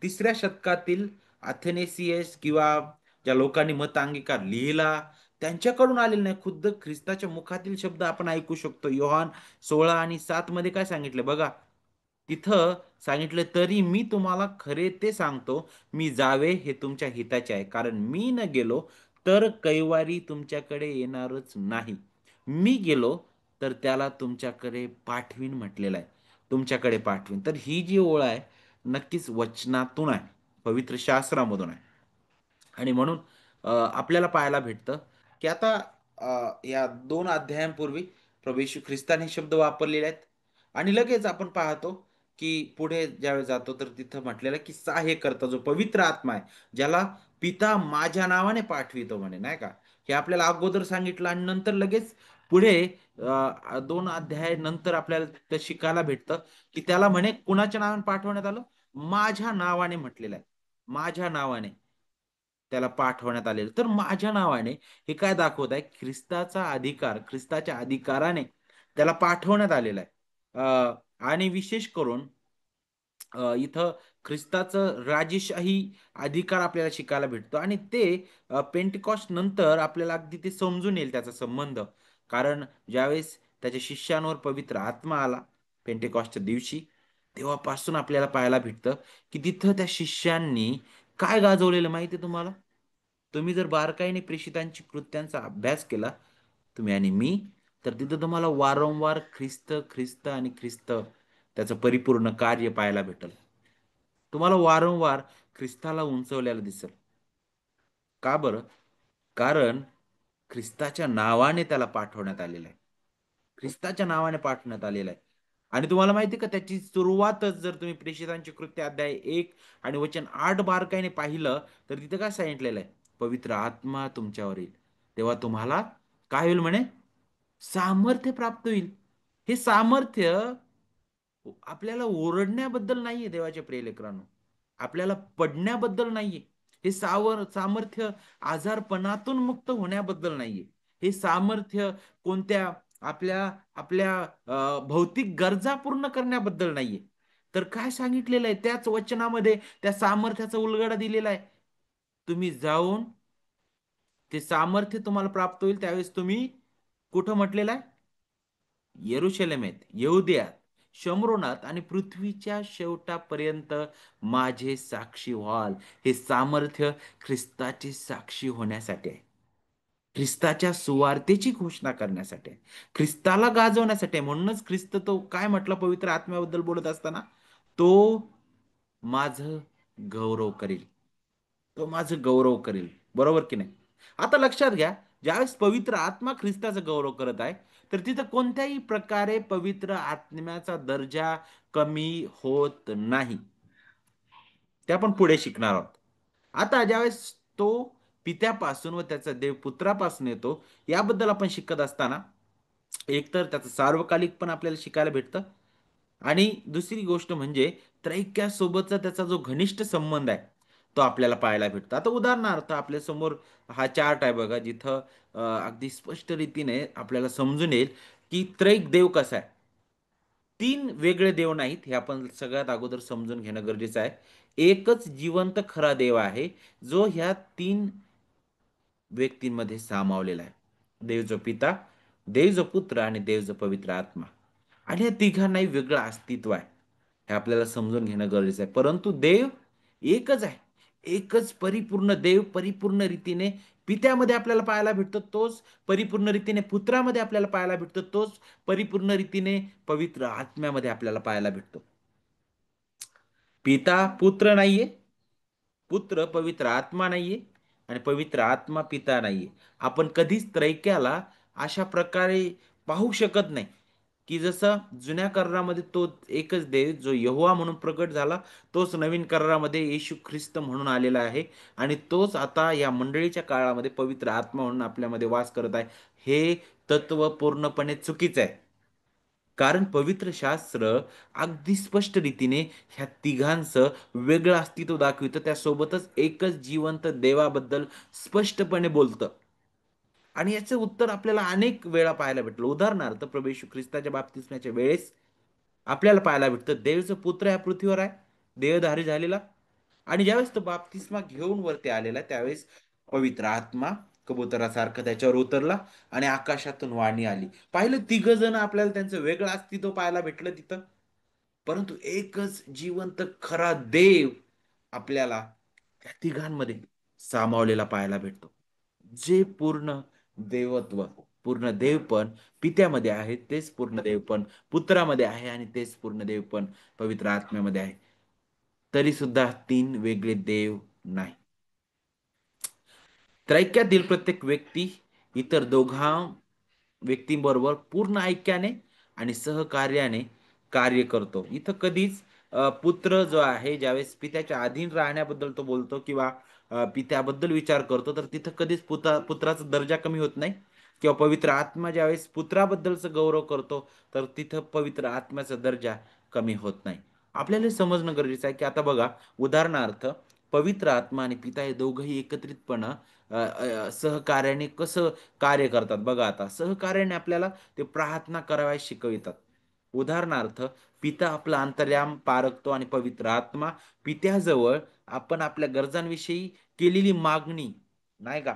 तिसऱ्या शतकातील अथेनेसियस किंवा ज्या लोकांनी मत अंगीकार लिहिला त्यांच्याकडून आलेले नाही, खुद्द ख्रिस्ताच्या मुखातील शब्द आपण ऐकू शकतो. योहान 16:7 मध्ये काय सांगितलं बघा, तिथं सांगितलं, तरी मी तुम्हाला खरे ते सांगतो, मी जावे हे तुमच्या हिताचे आहे, कारण मी न गेलो तर कैवारी तुमच्याकडे येणारच नाही. मी गेलो तर त्याला तुमच्याकडे पाठवीन म्हटलेलं आहे, तुमच्याकडे पाठवीन. तर ही जी ओळ आहे, नक्कीच वचनातून आहे, पवित्र शास्त्रामधून आहे. आणि म्हणून आपल्याला पाहायला भेटतं की आता या 2 अध्यायांपूर्वी प्रभू येशू ख्रिस्ताने शब्द वापरलेले आहेत, आणि लगेच आपण पाहतो की पुढे ज्यावेळेस जातो तर तिथं म्हटलेलं आहे की सहाय्य करता जो पवित्र आत्मा आहे, ज्याला पिता माझ्या नावाने पाठवितो म्हणे नाही का. हे आपल्याला अगोदर सांगितलं, आणि नंतर लगेच पुढे 2 अध्याय नंतर आपल्याला ते शिकायला भेटतं की त्याला म्हणे कुणाच्या नावाने पाठवण्यात आलं, माझ्या नावाने म्हटलेलं आहे, माझ्या नावाने त्याला पाठवण्यात आलेलं. तर माझ्या नावाने हे काय दाखवत आहे, ख्रिस्ताचा अधिकार, ख्रिस्ताच्या अधिकाराने त्याला पाठवण्यात आलेला आहे. आणि विशेष करून इथं ख्रिस्ताचं राजेशाही अधिकार आपल्याला शिकायला भेटतो, आणि ते पेंटिकॉस्ट नंतर आपल्याला अगदी ते समजून येईल त्याचा संबंध. कारण ज्यावेळेस त्याच्या शिष्यांवर पवित्र आत्मा आला पेंटिकॉस्टच्या दिवशी, तेव्हापासून आपल्याला पाहायला भेटतं की तिथं त्या शिष्यांनी काय गाजवलेलं माहिती आहे तुम्हाला? तुम्ही जर बारकाईने प्रेषितांची कृत्यांचा अभ्यास केला, तुम्ही आणि मी, तर तिथं तुम्हाला वारंवार ख्रिस्त ख्रिस्त आणि ख्रिस्त त्याचं परिपूर्ण कार्य पाहायला भेटेल. तुम्हाला वारंवार ख्रिस्ताला उंचवल्याला दिसेल. का बरं? कारण ख्रिस्ताच्या नावाने त्याला पाठवण्यात आलेलं आहे. ख्रिस्ताच्या नावाने पाठवण्यात आलेलं आहे. आणि तुम्हाला माहिती आहे का, त्याची सुरुवातच जर तुम्ही प्रेषितांची कृत्य अध्याय 1 आणि वचन 8 बारकाईने पाहिलं, तर तिथं काय सांगितलेलं आहे? पवित्र आत्मा तुमच्यावर येईल, तेव्हा तुम्हाला काय होईल म्हणे? सामर्थ्य प्राप्त होईल. हे सामर्थ्य आपल्याला ओरडण्याबद्दल नाहीये देवाच्या प्रियलेकरांनो, आपल्याला पडण्याबद्दल नाहीये. हे सामर्थ्य आजारपणातून मुक्त होण्याबद्दल नाहीये. हे सामर्थ्य कोणत्या आपल्या आपल्या भौतिक गरजा पूर्ण करण्याबद्दल नाहीये. तर काय सांगितलेलं आहे त्याच वचनामध्ये, त्या सामर्थ्याचा उलगडा दिलेला आहे. तुम्ही जाऊन ते सामर्थ्य तुम्हाला प्राप्त होईल, त्यावेळेस तुम्ही कुठं म्हटलेलं आहे? येरुशलेमेत, यहुदियात, शमरोनात आणि पृथ्वीच्या शेवटापर्यंत माझे साक्षी व्हाल. हे सामर्थ्य ख्रिस्ताची साक्षी होण्यासाठी आहे. ख्रिस्ताच्या सुवार्तेची घोषणा करण्यासाठी आहे. ख्रिस्ताला गाजवण्यासाठी आहे. म्हणूनच ख्रिस्त तो काय म्हटला पवित्र आत्म्याबद्दल बोलत असताना, तो माझं गौरव करेल. तो माझं गौरव करेल. बरोबर की नाही? आता लक्षात घ्या, ज्यावेळेस पवित्र आत्मा ख्रिस्ताचा गौरव करत आहे, तर तिथं कोणत्याही प्रकारे पवित्र आत्म्याचा दर्जा कमी होत नाही. ते आपण पुढे शिकणार आहोत. आता ज्यावेळेस तो पित्यापासून व त्याचा देव पुत्रापासून येतो, याबद्दल आपण शिकत असताना एकतर त्याचं सार्वकालिक पण आपल्याला शिकायला भेटतं, आणि दुसरी गोष्ट म्हणजे त्रैक्यासोबतचा त्याचा जो घनिष्ठ संबंध आहे, तो आपल्याला पाहायला भेटतो. आता उदाहरणार्थ आपल्या समोर हा चार्ट आहे बघा, जिथं अगदी स्पष्ट रीतीने आपल्याला समजून येईल की त्रैक देव कसा आहे. तीन वेगळे देव नाहीत, हे आपण सगळ्यात अगोदर समजून घेणं गरजेचं आहे. एकच जिवंत खरा देव आहे, जो ह्या तीन व्यक्तींमध्ये सामावलेला आहे. देव जो पिता, देव जो पुत्र आणि देव जो पवित्र आत्मा. आणि या तिघांनाही वेगळं अस्तित्व आहे. हे आपल्याला समजून घेणं गरजेचं आहे. परंतु देव एकच आहे. एकच परिपूर्ण देव परिपूर्ण रीतीने पित्यामध्ये आपल्याला पाहायला भेटतो, तोच परिपूर्ण रीतीने पुत्रामध्ये आपल्याला पाहायला भेटतो, तोच परिपूर्ण रीतीने पवित्र आत्म्यामध्ये आपल्याला पाहायला भेटतो. पिता पुत्र नाहीये, पुत्र पवित्र आत्मा नाहीये आणि पवित्र आत्मा पिता नाहीये. आपण कधीच त्रैक्याला अशा प्रकारे पाहू शकत नाही, की जसं जुन्या करारामध्ये तो एकच देव जो यहोवा म्हणून प्रकट झाला, तोच नवीन करारामध्ये येशू ख्रिस्त म्हणून आलेला आहे आणि तोच आता या मंडळीच्या काळामध्ये पवित्र आत्मा म्हणून आपल्यामध्ये वास करत आहे. हे तत्व पूर्णपणे चुकीचं आहे. कारण पवित्र शास्त्र अगदी स्पष्ट रीतीने ह्या तिघांचं वेगळं अस्तित्व दाखवितं. त्यासोबतच एकच जिवंत देवाबद्दल स्पष्टपणे बोलतं. आणि याचं उत्तर आपल्याला अनेक वेळा पाहायला भेटलं. उदाहरणार्थ प्रभू येशू ख्रिस्ताच्या बाप्तिस्म्याच्या वेळेस आपल्याला पाहायला भेटतं, देवाचा पुत्र या पृथ्वीवर आहे, देहधारी झालेला. आणि ज्यावेळेस तो बाप्तिस्मा घेऊन वरती आलेला, त्यावेळेस पवित्र आत्मा कबुतरासारखं त्याच्यावर उतरला आणि आकाशातून वाणी आली. पाहिलं, तिघ जण आपल्याला त्यांचं वेगळं अस्तित्व पाहायला भेटलं तिथं. परंतु एकच जिवंत खरा देव आपल्याला त्या तिघांमध्ये सामावलेला पाहायला भेटतो. जे पूर्ण देवत्व, पूर्ण देव पण पित्यामध्ये आहे, तेच पूर्ण देव पण पुत्रामध्ये आहे आणि तेच पूर्ण देव पण पवित्र आत्म्यामध्ये आहे. तरी सुद्धा तीन वेगळे देव नाही. त्रैक्यातील प्रत्येक व्यक्ती इतर दोघा व्यक्तींबरोबर पूर्ण ऐक्याने आणि सहकार्याने कार्य करतो. इथं कधीच पुत्र जो आहे ज्यावेळेस पित्याच्या अधीन राहण्याबद्दल तो बोलतो किंवा पित्याबद्दल विचार करतो, तर तिथं कधीच पुत्राचा दर्जा कमी होत नाही. किंवा पवित्र आत्मा ज्यावेळेस पुत्राबद्दलचा गौरव करतो, तर तिथं पवित्र आत्म्याचा दर्जा कमी होत नाही. आपल्याला हे समजणं गरजेचं आहे की आता बघा, उदाहरणार्थ पवित्र आत्मा आणि पिता हे दोघंही एकत्रितपणा सहकार्याने कसं कार्य करतात बघा. आता सहकार्याने आपल्याला ते प्रार्थना कराव्यास शिकवितात. उदाहरणार्थ, पिता आपला अंतर्याम पारखतो आणि पवित्र आत्मा पित्याजवळ आपण आपल्या गरजांविषयी केलेली मागणी, नाही का,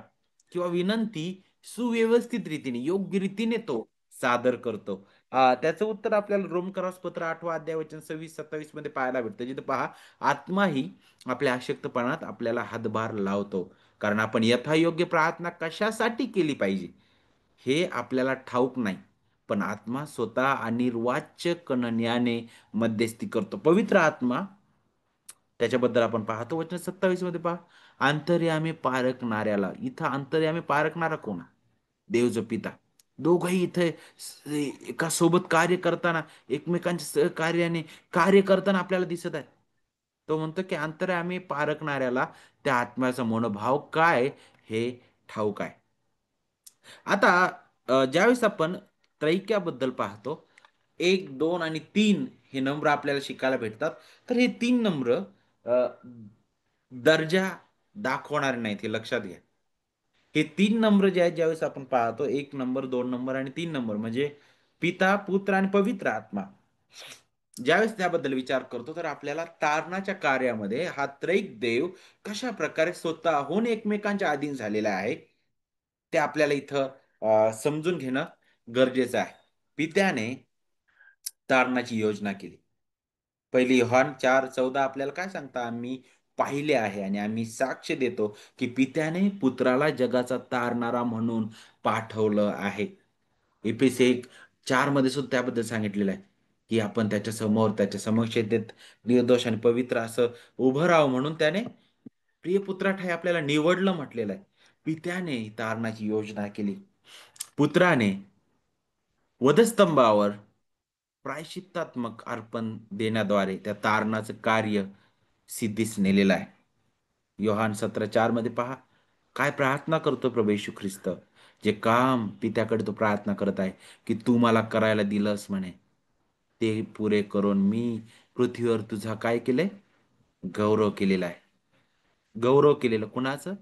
किंवा विनंती सुव्यवस्थित रीतीने योग्य रीतीने तो सादर करतो. त्याचं उत्तर आपल्याला रोमकरास पत्र 8 अध्याय वचन 26-27 मध्ये पाहायला भेटतं, जिथे पहा, आत्माही आपल्या अशक्तपणात आपल्याला हातभार लावतो. कारण आपण यथायोग्य प्रार्थना कशासाठी केली पाहिजे हे आपल्याला ठाऊक नाही, पण आत्मा स्वतः अनिर्वाच्य कणण्याने मध्यस्थी करतो. पवित्र आत्मा त्याच्याबद्दल आपण पाहतो वचन 27 मध्ये पहा, अंतर्यामी पारखणाऱ्याला. इथं अंतर्यामी पारखणारा कोण? देव जो पिता. दोघंही इथे एका सोबत कार्य करताना, एकमेकांच्या सहकार्याने कार्य करताना आपल्याला दिसत आहे. तो म्हणतो की अंतर्यामी पारखणाऱ्याला त्या आत्म्याचा मनोभाव काय हे ठाऊक आहे. आता ज्यावेळेस आपण त्रैक्याबद्दल पाहतो, एक, दोन आणि तीन हे नंबर आपल्याला शिकायला भेटतात. तर हे तीन नंबर अ, दर्जा दाखवणारे नाहीत, हे लक्षात घ्या. हे तीन नंबर जे आहेत, ज्यावेळेस आपण पाहतो, एक नंबर, दोन नंबर आणि तीन नंबर, म्हणजे पिता पुत्र आणि पवित्र आत्मा, ज्यावेळेस त्याबद्दल विचार करतो, तर आपल्याला तारणाच्या कार्यामध्ये हा त्रैक देव कशा प्रकारे स्वतःहून एकमेकांच्या अधीन झालेला आहे, ते आपल्याला इथं समजून घेणं गरजेचं आहे. पित्याने तारणाची योजना केली. पहिली योहान 4:14 आपल्याला काय सांगता, आम्ही पाहिले आहे आणि आम्ही साक्ष देतो की पित्याने पुत्राला जगाचा तारणारा म्हणून पाठवलं आहे. एफेसी 1:4 मध्ये सुद्धा त्याबद्दल सांगितलेलं आहे की आपण त्याच्या समोर, त्याच्या समक्षतेत निर्दोष आणि पवित्र असं उभं राहावं म्हणून त्याने प्रिय पुत्राठाई आपल्याला निवडलं म्हटलेलं आहे. पित्याने तारणाची योजना केली. पुत्राने वधस्तंभावर प्रायश्चित्तात्मक अर्पण देण्याद्वारे त्या तारणाचं कार्य सिद्धीस नेलेलं आहे. योहान 17:4 मध्ये पहा, काय प्रार्थना करतो प्रभू येशू ख्रिस्त. जे काम पित्याकडे तो प्रार्थना करत आहे की तू मला करायला दिलंस म्हणे, ते पुरे करून मी पृथ्वीवर तुझा काय केलंय, गौरव केलेला आहे. गौरव केलेलं. कुणाचं?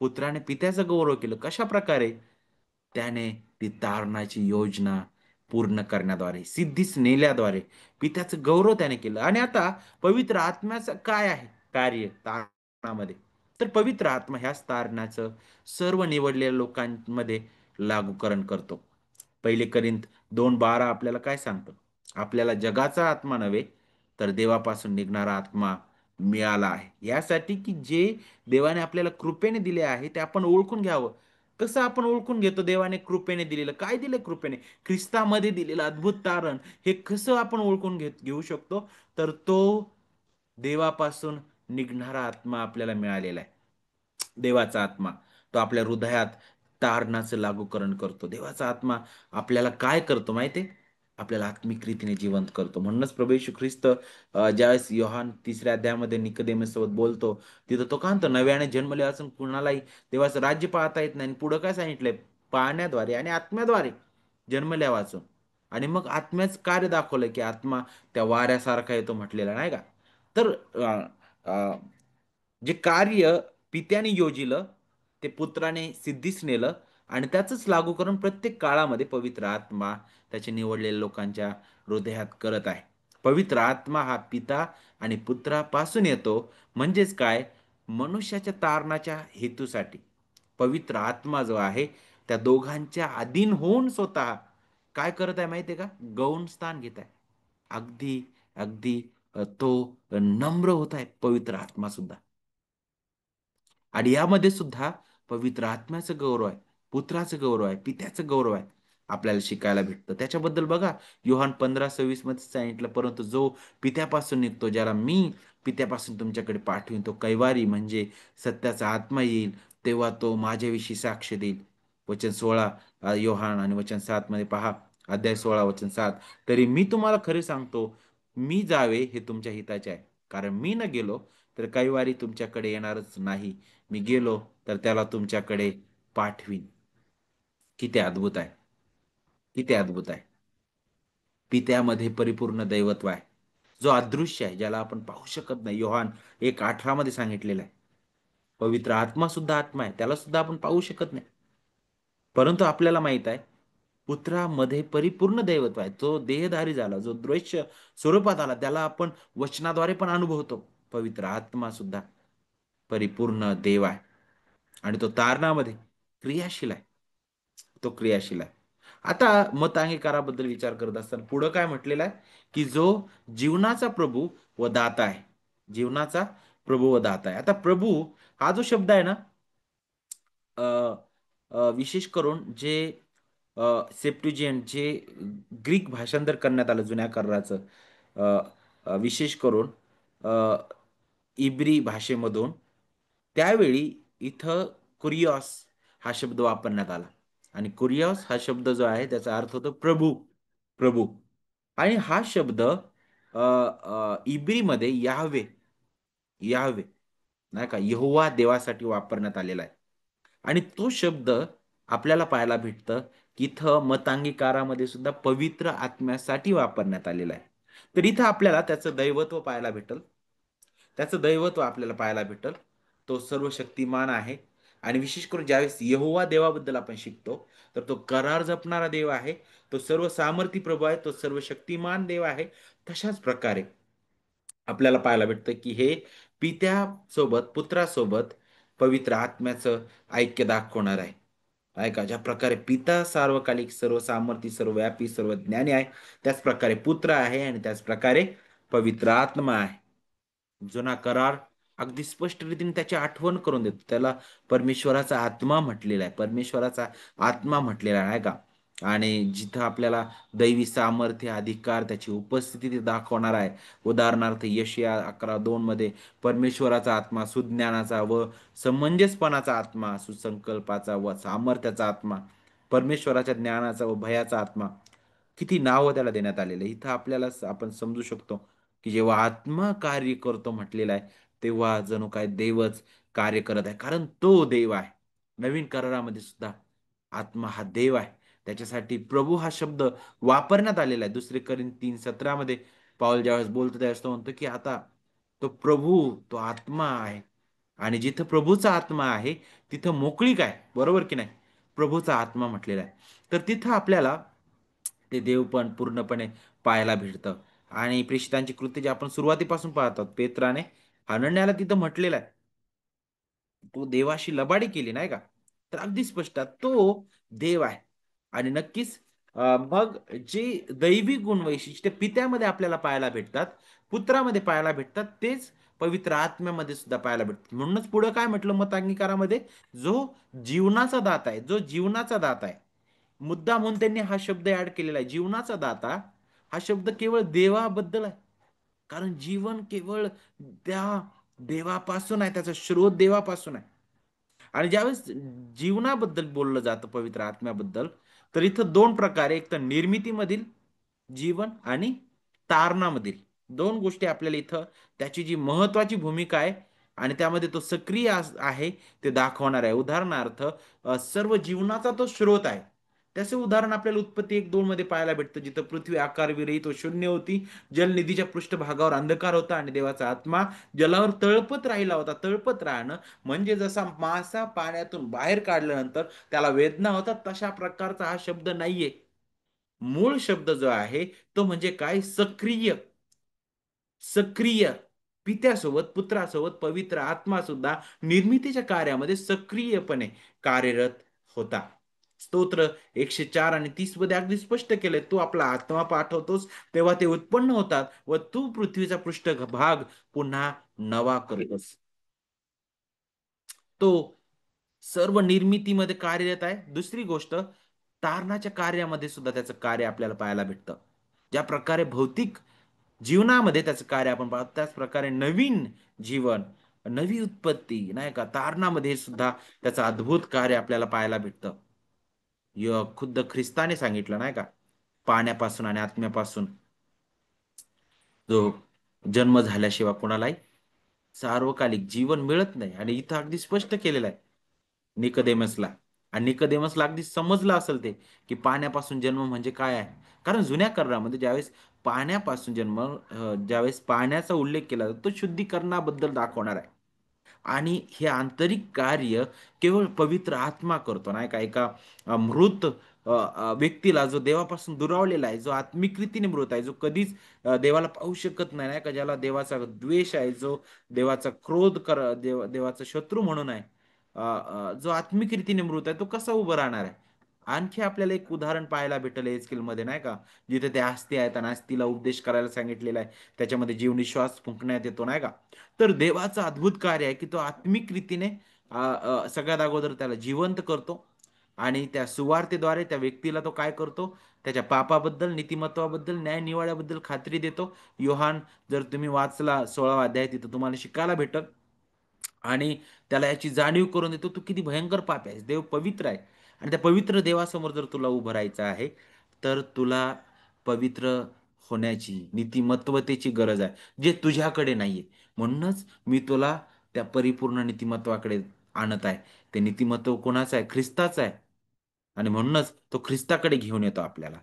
पुत्राने पित्याचं गौरव केलं. कशा प्रकारे? त्याने ती तारणाची योजना पूर्ण करण्याद्वारे, सिद्धीस नेल्याद्वारे पित्याचं गौरव त्याने केलं. आणि आता पवित्र आत्म्याचं काय आहे कार्य तारणामध्ये? तर पवित्र आत्मा ह्याच तारणाचं सर्व निवडलेल्या लोकांमध्ये लागूकरण करतो. पहिले करिंथ 2:12 आपल्याला काय सांगतं? आपल्याला जगाचा आत्मा नव्हे, तर देवापासून निघणारा आत्मा मिळाला आहे. यासाठी की जे देवाने आपल्याला कृपेने दिले आहे ते आपण ओळखून घ्यावं. कसं आपण ओळखून घेतो देवाने कृपेने दिलेलं? काय दिलं कृपेने? ख्रिस्तामध्ये दिलेलं अद्भुत तारण. हे कसं आपण ओळखून घेऊ शकतो? तर तो देवापासून निघणारा आत्मा आपल्याला मिळालेला आहे. देवाचा आत्मा तो आपल्या हृदयात तारणाचं लागूकरण करतो. देवाचा आत्मा आपल्याला काय करतो माहितीये? आपल्याला आत्मिक रीतीने जिवंत करतो. म्हणूनच प्रभू येशू ख्रिस्त ज्यावेळेस योहान 3ऱ्या अध्यायामध्ये निकोदेमस सोबत बोलतो, तिथं तो काय म्हणतो? नव्याने जन्मले असून कुणालाही देवाचं राज्य पाहता येत नाही. आणि पुढं काय सांगितलंय? पाहण्याद्वारे आणि आत्म्याद्वारे जन्मल्या वाचून. आणि मग आत्म्याच कार्य दाखवलं, की आत्मा त्या वाऱ्यासारखा येतो म्हटलेला नाही का? तर अ, अ, जे कार्य पित्याने योजिलं ते पुत्राने सिद्धीस नेलं आणि त्याचंच लागू करून प्रत्येक काळामध्ये पवित्र आत्मा त्याचे निवडलेल्या लोकांच्या हृदयात करत आहे. पवित्र आत्मा हा पिता आणि पुत्रापासून येतो. म्हणजेच काय? मनुष्याच्या तारणाच्या हेतूसाठी पवित्र आत्मा जो आहे त्या दोघांच्या अधीन होऊन स्वतः काय करत आहे माहिती आहे का? गौण स्थान घेत आहे. अगदी अगदी तो नम्र होत आहे पवित्र आत्मा सुद्धा. आणि यामध्ये सुद्धा पवित्र आत्म्याचं गौरव आहे, पुत्राचं गौरव आहे, पित्याचं गौरव आहे आपल्याला शिकायला भेटतं. त्याच्याबद्दल बघा, योहान 15:26 मध्ये सांगितलं, परंतु जो पित्यापासून निघतो, ज्याला मी पित्यापासून तुमच्याकडे पाठवीन, तो कैवारी म्हणजे सत्याचा आत्मा येईल, तेव्हा तो माझ्याविषयी साक्ष देईल. वचन 16 योहान आणि वचन 7 मध्ये पहा, अध्याय 16 वचन 7. तरी मी तुम्हाला खरे सांगतो, मी जावे हे तुमच्या हिताचे आहे. कारण मी न गेलो तर कैवारी तुमच्याकडे येणारच नाही. मी गेलो तर त्याला तुमच्याकडे पाठवीन. किती अद्भुत आहे! किती अद्भुत आहे! पित्यामध्ये परिपूर्ण दैवत्व आहे, जो अदृश्य आहे, ज्याला आपण पाहू शकत नाही. योहान 1:18 मध्ये सांगितलेलं आहे. पवित्र आत्मा सुद्धा आत्मा आहे, त्याला सुद्धा आपण पाहू शकत नाही. परंतु आपल्याला माहित आहे, पुत्रामध्ये परिपूर्ण दैवत्व आहे. जो देहधारी झाला, जो दृश्य स्वरूपात आला, त्याला आपण वचनाद्वारे पण अनुभवतो. पवित्र आत्मा सुद्धा परिपूर्ण देव आहे आणि तो तारणामध्ये क्रियाशील आहे. तो क्रियाशील आहे. आता मत अंगीकाराबद्दल विचार करत असताना पुढं काय म्हटलेलं आहे, की जो जीवनाचा प्रभू व दाता आहे. जीवनाचा प्रभू व दाता आहे. आता प्रभू हा जो शब्द आहे ना, अ, विशेष करून जे सेप्टुजिएंट जे ग्रीक भाषांतर करण्यात आलं जुन्या कराराचं, अ, विशेष करून अ, इब्री भाषेमधून, त्यावेळी इथं कुरिओस हा शब्द वापरण्यात आला. आणि कुरिओस हा शब्द जो आहे त्याचा अर्थ होतो प्रभू. प्रभू. आणि हा शब्द इब्रीमध्ये याहवे, याहवे नाही का, यहोवा देवासाठी वापरण्यात आलेला आहे. आणि तो शब्द आपल्याला पाहायला भेटतं की इथं मतांगीकारामध्ये सुद्धा पवित्र आत्म्यासाठी वापरण्यात आलेला आहे. तर इथं आपल्याला त्याचं दैवत्व पाहायला भेटल. त्याचं दैवत्व आपल्याला पाहायला भेटल. तो सर्व शक्तिमान आहे. आणि विशेष करून ज्यावेळेस यहोवा देवाबद्दल आपण शिकतो, तर तो करार जपणारा देव आहे. तो सर्व सामर्थी प्रभू आहे. तो सर्व शक्तिमान देव आहे. तशाच प्रकारे आपल्याला पाहायला भेटतं की हे पित्यासोबत पुत्रासोबत पवित्र आत्म्याचं ऐक्य दाखवणार आहे. ऐका, ज्या प्रकारे पिता सार्वकालिक, सर्व सामर्थी, सर्वव्यापी, सर्व ज्ञानी आहे, त्याच प्रकारे पुत्र आहे आणि त्याच प्रकारे पवित्र आत्मा आहे. जुना करार अगदी स्पष्ट रीतीने त्याची आठवण करून देतो. त्याला परमेश्वराचा आत्मा म्हटलेला आहे. परमेश्वराचा आत्मा म्हटलेला आहे का? आणि जिथं आपल्याला दैवी सामर्थ्य, अधिकार, त्याची उपस्थिती ते दाखवणार आहे. उदाहरणार्थ यशिया 11:2 मध्ये परमेश्वराचा आत्मा, सुज्ञानाचा व समंजसपणाचा आत्मा, सुसंकल्पाचा व सामर्थ्याचा आत्मा, परमेश्वराच्या ज्ञानाचा व भयाचा आत्मा. किती नावं त्याला देण्यात आलेले. इथं आपल्याला आपण समजू शकतो की जेव्हा आत्मा कार्य करतो म्हटलेला आहे, तेव्हा जणू काय देवच कार्य करत आहे. कारण तो देव आहे. नवीन करारामध्ये सुद्धा आत्मा हा देव आहे. त्याच्यासाठी प्रभू हा शब्द वापरण्यात आलेला आहे. 2 कोरिंथ 3:17 मध्ये पाऊल ज्यावेळेस बोलतो त्यावेळेस तो म्हणतो की आता तो प्रभू, तो आत्मा आहे. आणि जिथं प्रभूचा आत्मा आहे तिथं मोकळीक आहे, बरोबर की नाही? प्रभूचा आत्मा म्हटलेला आहे. तर तिथं आपल्याला ते देव पण पूर्णपणे पाहायला भेटतं. आणि प्रेषितांची कृती जे आपण सुरुवातीपासून पाहतात, पेत्राने हनन्याला तिथं म्हटलेलं आहे, तू देवाशी लबाडी केली नाही का? तर अगदी स्पष्ट आहे, तो देव आहे. आणि नक्कीच मग जे दैवी गुण वैशिष्ट्य पित्यामध्ये आपल्याला पाहायला भेटतात, पुत्रामध्ये पाहायला भेटतात, तेच पवित्र आत्म्यामध्ये सुद्धा पाहायला भेटतात. म्हणूनच पुढे काय म्हटलं मत अंगीकारामध्ये, जो जीवनाचा दाता आहे, जो जीवनाचा दाता आहे. मुद्दा म्हणून त्यांनी हा शब्द ऍड केलेला आहे, जीवनाचा दाता. हा शब्द केवळ देवाबद्दल आहे. कारण जीवन केवळ त्या देवापासून आहे, त्याचा स्रोत देवापासून आहे. आणि ज्यावेळेस जीवनाबद्दल बोललं जातं पवित्र आत्म्याबद्दल, तर इथं दोन प्रकारे, एक तर निर्मितीमधील जीवन आणि तारणामधील दोन गोष्टी आपल्याला इथं त्याची जी महत्वाची भूमिका आहे आणि त्यामध्ये तो सक्रिय आहे ते दाखवणार आहे. उदाहरणार्थ सर्व जीवनाचा तो स्रोत आहे. त्याचे उदाहरण आपल्याला उत्पत्ती 1:2 मध्ये पाहायला भेटतं, जिथं पृथ्वी आकारविरहित व शून्य होती. जलनिधीच्या पृष्ठभागावर अंधकार होता आणि देवाचा आत्मा जलावर तळपत राहिला होता. तळपत राहणं म्हणजे जसा मासा पाण्यातून बाहेर काढल्यानंतर त्याला वेदना होतात, तशा प्रकारचा हा शब्द नाहीये. मूळ शब्द जो आहे तो म्हणजे काय, सक्रिय. सक्रिय. पित्यासोबत पुत्रासोबत पवित्र आत्मा सुद्धा निर्मितीच्या कार्यामध्ये सक्रियपणे कार्यरत होता. स्तोत्र 104 आणि 30 मध्ये अगदी स्पष्ट केलंय, तू आपला आत्मा पाठवतोस तेव्हा ते उत्पन्न होतात व तू पृथ्वीचा पृष्ठभाग पुन्हा नवा करतोस. तो सर्व निर्मितीमध्ये कार्यरत आहे. दुसरी गोष्ट, तारणाच्या कार्यामध्ये सुद्धा त्याचं कार्य आपल्याला पाहायला भेटतं. ज्या प्रकारे भौतिक जीवनामध्ये त्याचं कार्य आपण पाहतो, त्याच प्रकारे नवीन जीवन, नवी उत्पत्ती नाही का, तारणामध्ये सुद्धा त्याचं अद्भुत कार्य आपल्याला पाहायला भेटतं. खुद्द ख्रिस्ताने सांगितलं नाही का, पाण्यापासून आणि आत्म्यापासून जो जन्म झाल्याशिवाय कोणालाही सार्वकालिक जीवन मिळत नाही. आणि इथं अगदी स्पष्ट केलेलं आहे निकदेमसला. आणि निकदेमसला अगदी समजलं असेल ते, की पाण्यापासून जन्म म्हणजे काय आहे. कारण जुन्या करारामध्ये ज्यावेळेस पाण्यापासून जन्म, ज्यावेळेस पाण्याचा उल्लेख केला जातो, तो शुद्धीकरणाबद्दल दाखवणार आहे. आणि हे आंतरिक कार्य केवळ पवित्र आत्मा करतो नाही का. एका मृत व्यक्तीला, जो देवापासून दुरावलेला आहे, जो आत्मिक रीतीने मृत आहे, जो कधीच देवाला पाहू शकत नाही नाही का, ज्याला देवाचा द्वेष आहे, जो देवाचा क्रोध देवाचा शत्रू म्हणून आहे, जो आत्मिक रीतीने मृत आहे, तो कसा उभं राहणार आहे. आणखी आपल्याला एक उदाहरण पाहायला भेटलं एस्केल मध्ये नाही का, जिथे ते आस्ती आहेत आणि आस्तीला उपदेश करायला सांगितलेला आहे, त्याच्यामध्ये जीवनिश्वास फुंकण्यात येतो नाही का. तर देवाचं अद्भुत कार्य आहे की तो आत्मिक रीतीने सगळ्यात अगोदर त्याला जिवंत करतो आणि त्या सुवार्तेद्वारे त्या व्यक्तीला तो काय करतो, त्याच्या पापाबद्दल, नीतिमत्वाबद्दल, न्याय निवाड्याबद्दल खात्री देतो. योहान, जर तुम्ही वाचला 16वा अध्याय, तिथं तुम्हाला शिकायला भेटत. आणि त्याला याची जाणीव करून देतो, तू किती भयंकर पापी आहेस, देव पवित्र आहे. आणि त्या पवित्र देवासमोर जर तुला उभं राहायचं आहे, तर तुला पवित्र होण्याची, नीतिमत्वतेची गरज आहे, जे तुझ्याकडे नाहीये. म्हणूनच मी तुला त्या परिपूर्ण नीतिमत्वाकडे आणत आहे. ते नीतिमत्व कोणाचं आहे? ख्रिस्ताचं आहे. आणि म्हणूनच तो ख्रिस्ताकडे घेऊन येतो आपल्याला.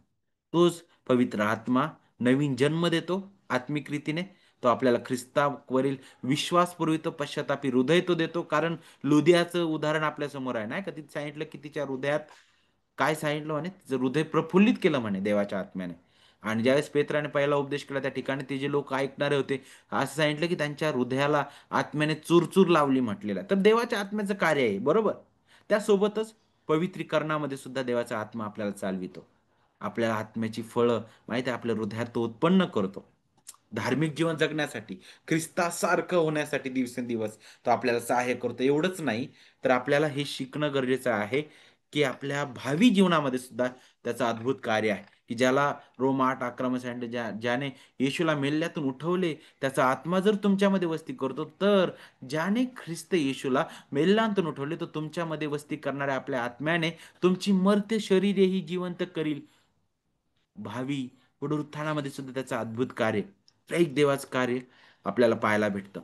तोच पवित्र आत्मा नवीन जन्म देतो आत्मिक रीतीने. तो आपल्याला ख्रिस्तावरील विश्वास पुरवितो, पश्चातापी हृदय तो देतो. कारण लुदियाचं उदाहरण आपल्या समोर आहे नाही का, तिथे सांगितलं की तिच्या हृदयात काय सांगितलं म्हणे, तिचं हृदय प्रफुल्लित केलं म्हणे देवाच्या आत्म्याने. आणि ज्यावेळेस पेत्राने पहिला उपदेश केला, त्या ठिकाणी ते जे लोक ऐकणारे होते, असं सांगितलं की त्यांच्या हृदयाला आत्म्याने चूरचूर लावली म्हटलेलं आहे. तर देवाच्या आत्म्याचं कार्य आहे, बरोबर. त्यासोबतच पवित्रीकरणामध्ये सुद्धा देवाचा आत्मा आपल्याला चालवितो. आपल्याला आत्म्याची फळं माहिती आहे, आपल्या हृदयात तो उत्पन्न करतो. धार्मिक जीवन जगण्यासाठी, ख्रिस्तासारखं होण्यासाठी दिवसेंदिवस तो आपल्याला सहाय्य करतो. एवढंच नाही, तर आपल्याला हे शिकणं गरजेचं आहे की आपल्या भावी जीवनामध्ये सुद्धा त्याचं अद्भुत कार्य आहे, की ज्याला रोम 8:11 सांगितलं, ज्याने येशूला मेल्ल्यातून उठवले, त्याचा आत्मा जर तुमच्यामध्ये वस्ती करतो, तर ज्याने ख्रिस्त येशूला मेल्ल्यातून उठवले, तो तुमच्यामध्ये वस्ती करणाऱ्या आपल्या आत्म्याने तुमची मर्त्य शरीरेही जिवंत करील. भावी पुनरुत्थानामध्ये सुद्धा त्याचं अद्भुत कार्य, एक देवाचं कार्य आपल्याला पाहायला भेटतं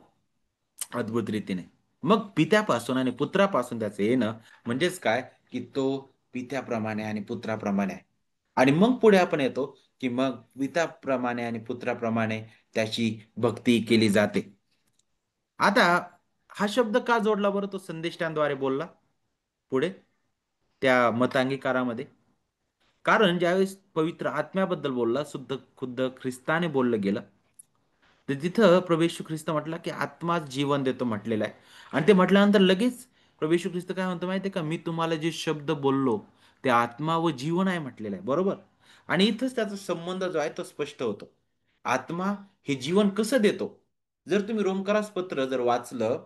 अद्भुत रीतीने. मग पित्यापासून आणि पुत्रापासून त्याचं येणं म्हणजेच काय, की तो पित्याप्रमाणे आणि पुत्राप्रमाणे आहे. आणि मग पुढे आपण येतो की मग पित्याप्रमाणे आणि पुत्राप्रमाणे त्याची भक्ती केली जाते. आता हा शब्द का जोडला बरं तो संदेष्टांद्वारे बोलला पुढे त्या मतांगीकारामध्ये? कारण ज्यावेळेस पवित्र आत्म्याबद्दल बोलला, शुद्ध खुद्द ख्रिस्ताने बोललं गेलं, तर तिथं प्रभू येशू ख्रिस्त म्हटला की आत्माच जीवन देतो म्हटलेलं आहे. आणि ते म्हटल्यानंतर लगेच प्रभू येशू ख्रिस्त काय म्हणतो माहिती आहे का? मी तुम्हाला जे शब्द बोललो ते आत्मा व जीवन आहे म्हटलेलं आहे, बरोबर. आणि इथंच त्याचा संबंध जो आहे तो स्पष्ट होतो. आत्मा हे जीवन कसं देतो? जर तुम्ही रोमकारास पत्र जर वाचलं,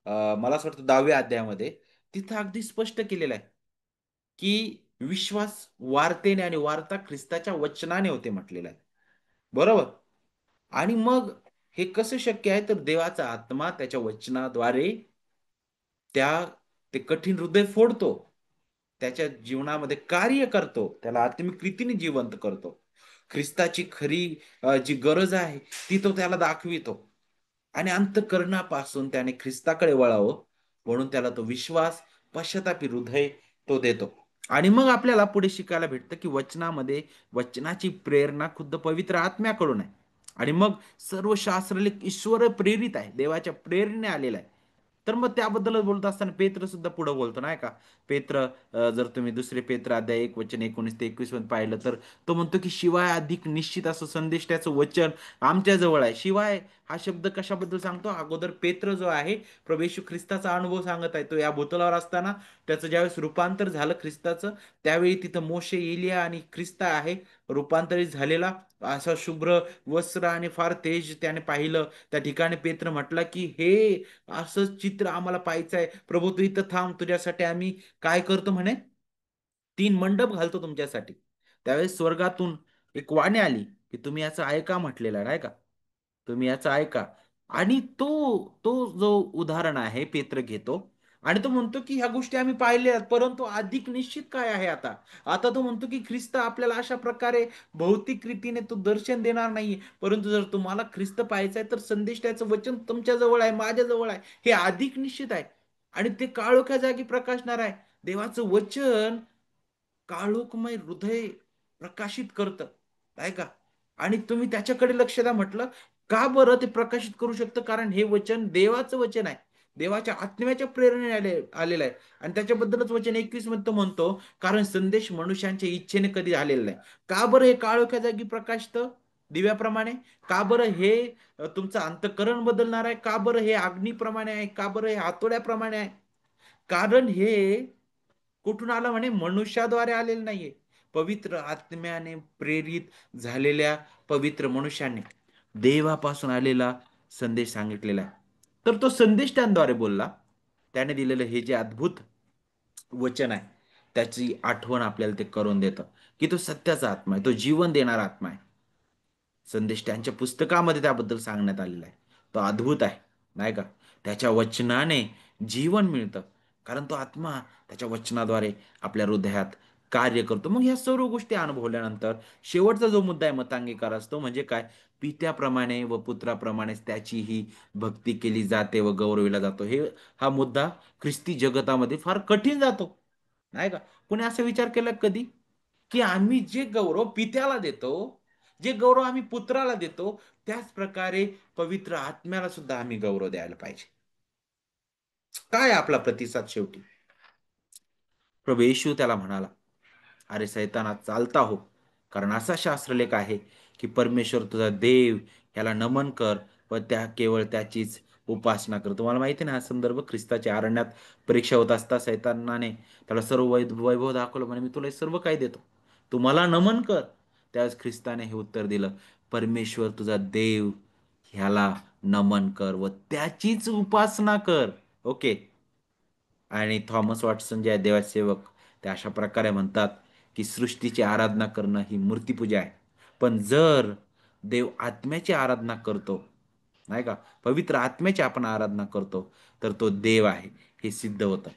मला असं वाटतं 10व्या अध्यायामध्ये, तिथं अगदी स्पष्ट केलेलं आहे की विश्वास वार्तेने आणि वार्ता ख्रिस्ताच्या वचनाने होते म्हटलेलं आहे, बरोबर. आणि मग हे कसं शक्य आहे? तर देवाचा आत्मा त्याच्या वचनाद्वारे त्या ते कठीण हृदय फोडतो, त्याच्या जीवनामध्ये कार्य करतो, त्याला आत्मिक रीतीने जिवंत करतो. ख्रिस्ताची खरी जी गरज आहे ती तो त्याला दाखवितो. आणि अंतःकरणापासून त्याने ख्रिस्ताकडे वळावं म्हणून त्याला तो विश्वास, पश्चातापी हृदय तो देतो. आणि मग आपल्याला पुढे शिकायला भेटतं की वचनामध्ये वचनाची प्रेरणा खुद्द पवित्र आत्म्याकडून आहे. आणि मग सर्व शास्त्रलेख ईश्वर प्रेरित आहे, देवाच्या प्रेरणेने आलेला आहे. तर मग त्याबद्दलच बोलत असताना पेत्र सुद्धा पुढे बोलतो नाही का? पेत्र, जर तुम्ही दुसरे पेत्र अध्याय 1 वचन 19 ते 21 मध्ये पाहिलं तर तो म्हणतो की शिवाय अधिक निश्चित असं संदेश त्याचं वचन आमच्या जवळ आहे. शिवाय हा शब्द कशाबद्दल सांगतो? अगोदर पेत्र जो आहे प्रभू येशू ख्रिस्ताचा अनुभव सांगत आहे. तो या भूतलावर असताना त्याचं ज्यावेळेस रूपांतर झालं ख्रिस्ताचं, त्यावेळी तिथं मोशे, एलिया आणि ख्रिस्त आहे रूपांतरित झालेला. असा शुभ्र वस्त्र आणि फार तेज त्याने पाहिलं. त्या ठिकाणी पेत्र म्हटला की हे असं चित्र आम्हाला पाहायचं आहे. प्रभू तू इथं थांब, तुझ्यासाठी आम्ही काय करतो म्हणे, 3 मंडप घालतो तुमच्यासाठी. त्यावेळेस स्वर्गातून एक वाणी आली की तुम्ही याचं ऐका म्हटलेलं आहे, नाही का? तुम्ही याचं ऐका. आणि तो तो जो उदाहरण आहे पेत्र घेतो आणि तो म्हणतो की ह्या गोष्टी आम्ही पाहिल्या आहेत, परंतु अधिक निश्चित काय आहे आता? आता तो म्हणतो की ख्रिस्त आपल्याला अशा प्रकारे भौतिक रीतीने तो दर्शन देणार नाहीये, परंतु जर तुम्हाला ख्रिस्त पाहायचं आहे तर संदेश त्याचं वचन तुमच्या जवळ आहे, माझ्या जवळ आहे, हे अधिक निश्चित आहे. आणि ते काळोख्या जागी प्रकाशणार आहे. देवाचं वचन काळोखमय हृदय प्रकाशित करतं, काय का? आणि तुम्ही त्याच्याकडे लक्ष द्या म्हटलं. का बरं ते प्रकाशित करू शकतं? कारण हे वचन देवाचं वचन आहे, देवाच्या आत्म्याच्या प्रेरणेने आलेलं आहे. आणि त्याच्याबद्दलच वचन 21 मध्ये तो म्हणतो, कारण संदेश मनुष्यांच्या इच्छेने कधी आलेला नाही. का बरं हे काळोख्या जागी प्रकाशतं दिव्याप्रमाणे? का बरं हे तुमचं अंतःकरण बदलणार आहे? का बरं हे अग्नीप्रमाणे आहे? का बरं हे हातोड्याप्रमाणे आहे? कारण हे कुठून आलं म्हणे? मनुष्याद्वारे आलेलं नाहीये, पवित्र आत्म्याने प्रेरित झालेल्या पवित्र मनुष्याने देवापासून आलेला संदेश सांगितलेला आहे. तर तो संदेश त्यांद्वारे बोलला. त्याने दिलेलं हे जे अद्भुत वचन आहे त्याची आठवण आपल्याला ते करून देतं की तो सत्याचा आत्मा आहे, तो जीवन देणारा आत्मा आहे. संदेश त्यांच्या पुस्तकामध्ये त्याबद्दल सांगण्यात आलेला आहे. तो अद्भुत आहे, नाही का? त्याच्या वचनाने जीवन मिळतं, कारण तो आत्मा त्याच्या वचनाद्वारे आपल्या हृदयात कार्य करतो. मग ह्या सर्व गोष्टी अनुभवल्यानंतर शेवटचा जो मुद्दा आहे मतांगीकार असतो म्हणजे काय? पित्याप्रमाणे व पुत्राप्रमाणेच त्याची ही भक्ती केली जाते व गौरविला जातो. हा मुद्दा ख्रिस्ती जगतामध्ये फार कठीण जातो, नाही का? कोणी असा विचार केला कधी की आम्ही जे गौरव पित्याला देतो, जे गौरव आम्ही पुत्राला देतो, त्याच प्रकारे पवित्र आत्म्याला सुद्धा आम्ही गौरव द्यायला पाहिजे? काय आपला प्रतिसाद शेवटी? प्रभू येशू त्याला म्हणाला, अरे सैताना चालता हो, कारण असा शास्त्रलेख आहे की परमेश्वर तुझा देव याला नमन कर व त्या केवळ त्याचीच उपासना कर. तुम्हाला माहिती ना हा संदर्भ ख्रिस्ताच्या अरण्यात परीक्षा होत असता सैतानाने त्याला सर्व वैभव दाखवलं, म्हणे मी तुला हे सर्व काही देतो, तू मला नमन कर. त्यावेळेस ख्रिस्ताने हे उत्तर दिलं, परमेश्वर तुझा देव ह्याला नमन कर व त्याचीच उपासना कर. ओके. आणि थॉमस वॉटसन जे आहे देवाचे सेवक, ते अशा प्रकारे म्हणतात की सृष्टीची आराधना करणं ही मूर्तीपूजा आहे. पण जर देव आत्म्याची आराधना करतो, नाही का, पवित्र आत्म्याची आपण आराधना करतो, तर तो देव आहे हे सिद्ध होतं,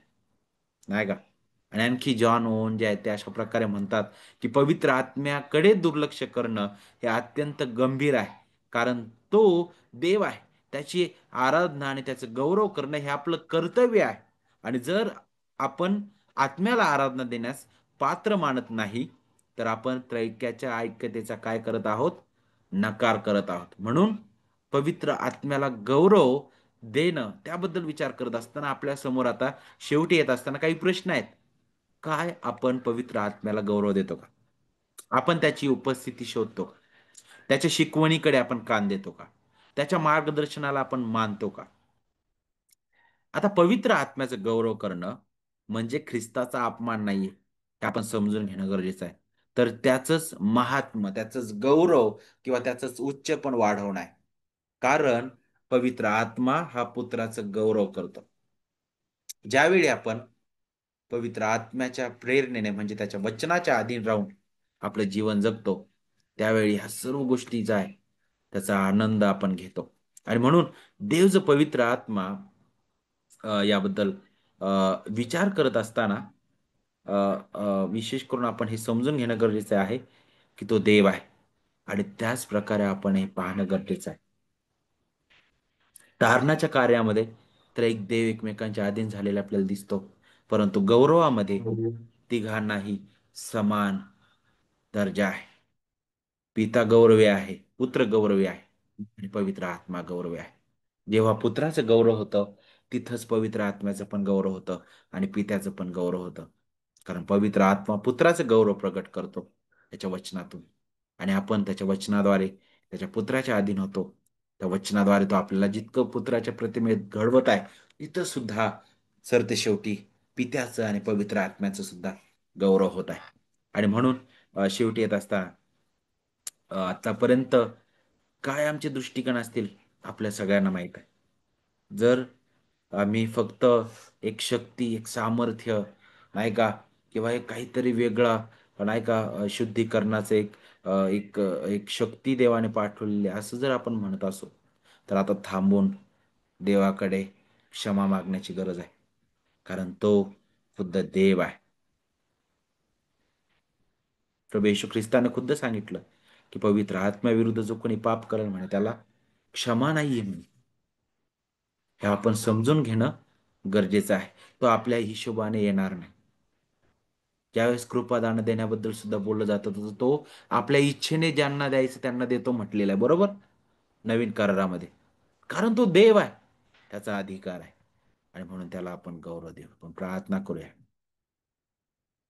नाही का? आणि आणखी जॉन ओवन जे आहे ते अशा प्रकारे म्हणतात की पवित्र आत्म्याकडे दुर्लक्ष करणं हे अत्यंत गंभीर आहे, कारण तो देव आहे, त्याची आराधना आणि त्याचं गौरव करणं हे आपलं कर्तव्य आहे. आणि जर आपण आत्म्याला आराधना देण्यास पात्र मानत नाही, तर आपण त्रैक्याच्या ऐक्यतेचा काय करत आहोत? नकार करत आहोत. म्हणून पवित्र आत्म्याला गौरव देणं त्याबद्दल विचार करत असताना आपल्या समोर आता शेवटी येत असताना काही प्रश्न आहेत. काय आपण पवित्र आत्म्याला गौरव देतो का? आपण त्याची उपस्थिती शोधतो का? त्याच्या शिकवणीकडे आपण कान देतो का? त्याच्या मार्गदर्शनाला आपण मानतो का? आता पवित्र आत्म्याचा गौरव करणं म्हणजे ख्रिस्ताचा अपमान नाहीये. हे आपण समजून घेणं गरजेचं आहे. तर त्याचंच महात्म्य, त्याचंच गौरव किंवा त्याचंच उच्चपण वाढवणं आहे. कारण पवित्र आत्मा हा पुत्राचा गौरव करतो. ज्यावेळी आपण पवित्र आत्म्याच्या प्रेरणेने म्हणजे त्याच्या वचनाच्या अधीन राहून आपलं जीवन जगतो, त्यावेळी ह्या सर्व गोष्टीचा आहे त्याचा आनंद आपण घेतो. आणि म्हणून देव जो पवित्र आत्मा याबद्दल अ, विचार करत असताना अ, विशेष करून आपण हे समजून घेणं गरजेचं आहे, की तो देव आहे आणि त्याच प्रकारे आपण हे पाहणं गरजेचं आहे. तारणाच्या कार्यामध्ये तर एक देव एकमेकांच्या अधीन झालेला आपल्याला दिसतो. परंतु गौरवामध्ये तिघांनाही समान दर्जा आहे. पिता गौरवी आहे, पुत्र गौरवी आहे आणि पवित्र आत्मा गौरवी आहे. जेव्हा पुत्राचं गौरव होतं, तिथंच पवित्र आत्म्याचं पण गौरव होतं आणि पित्याचं पण गौरव होतं. कारण पवित्र आत्मा पुत्राचं गौरव प्रकट करतो त्याच्या वचनातून आणि आपण त्याच्या वचनाद्वारे त्याच्या पुत्राच्या अधीन होतो. त्या वचनाद्वारे तो आपल्याला जितकं पुत्राच्या प्रतिमेत घडवत आहे, तिथं सुद्धा सरतेशेवटी पित्याचं आणि पवित्र आत्म्याचं सुद्धा गौरव होत आहे. आणि म्हणून शेवटी येत असताना आतापर्यंत काय आमचे दृष्टिकोन असतील आपल्या सगळ्यांना माहीत आहे. जर आम्ही फक्त एक शक्ती, एक सामर्थ्य नाही का किंवा एक काहीतरी वेगळा नाही का शुद्धीकरणाचं एक शक्ती देवाने पाठवलेली आहे, असं जर आपण म्हणत असू, तर आता थांबून देवाकडे क्षमा मागण्याची गरज आहे. कारण तो खुद्द देव आहे. प्रभू येशू ख्रिस्तानं खुद्द सांगितलं, की पवित्र आत्म्याविरुद्ध जो कोणी पाप करेल म्हणे त्याला क्षमा नाहीये म्हणे. हे आपण समजून घेणं गरजेचं आहे. तो आपल्या हिशोबाने येणार नाही. ज्यावेळेस कृपादान देण्याबद्दल सुद्धा बोललं जातं, तर तो आपल्या इच्छेने ज्यांना द्यायचं त्यांना देतो म्हटलेलं आहे. बरोबर? नवीन करारामध्ये. कारण तो देव आहे. त्याचा अधिकार आहे. आणि म्हणून त्याला आपण गौरव देऊ. आपण प्रार्थना करूया.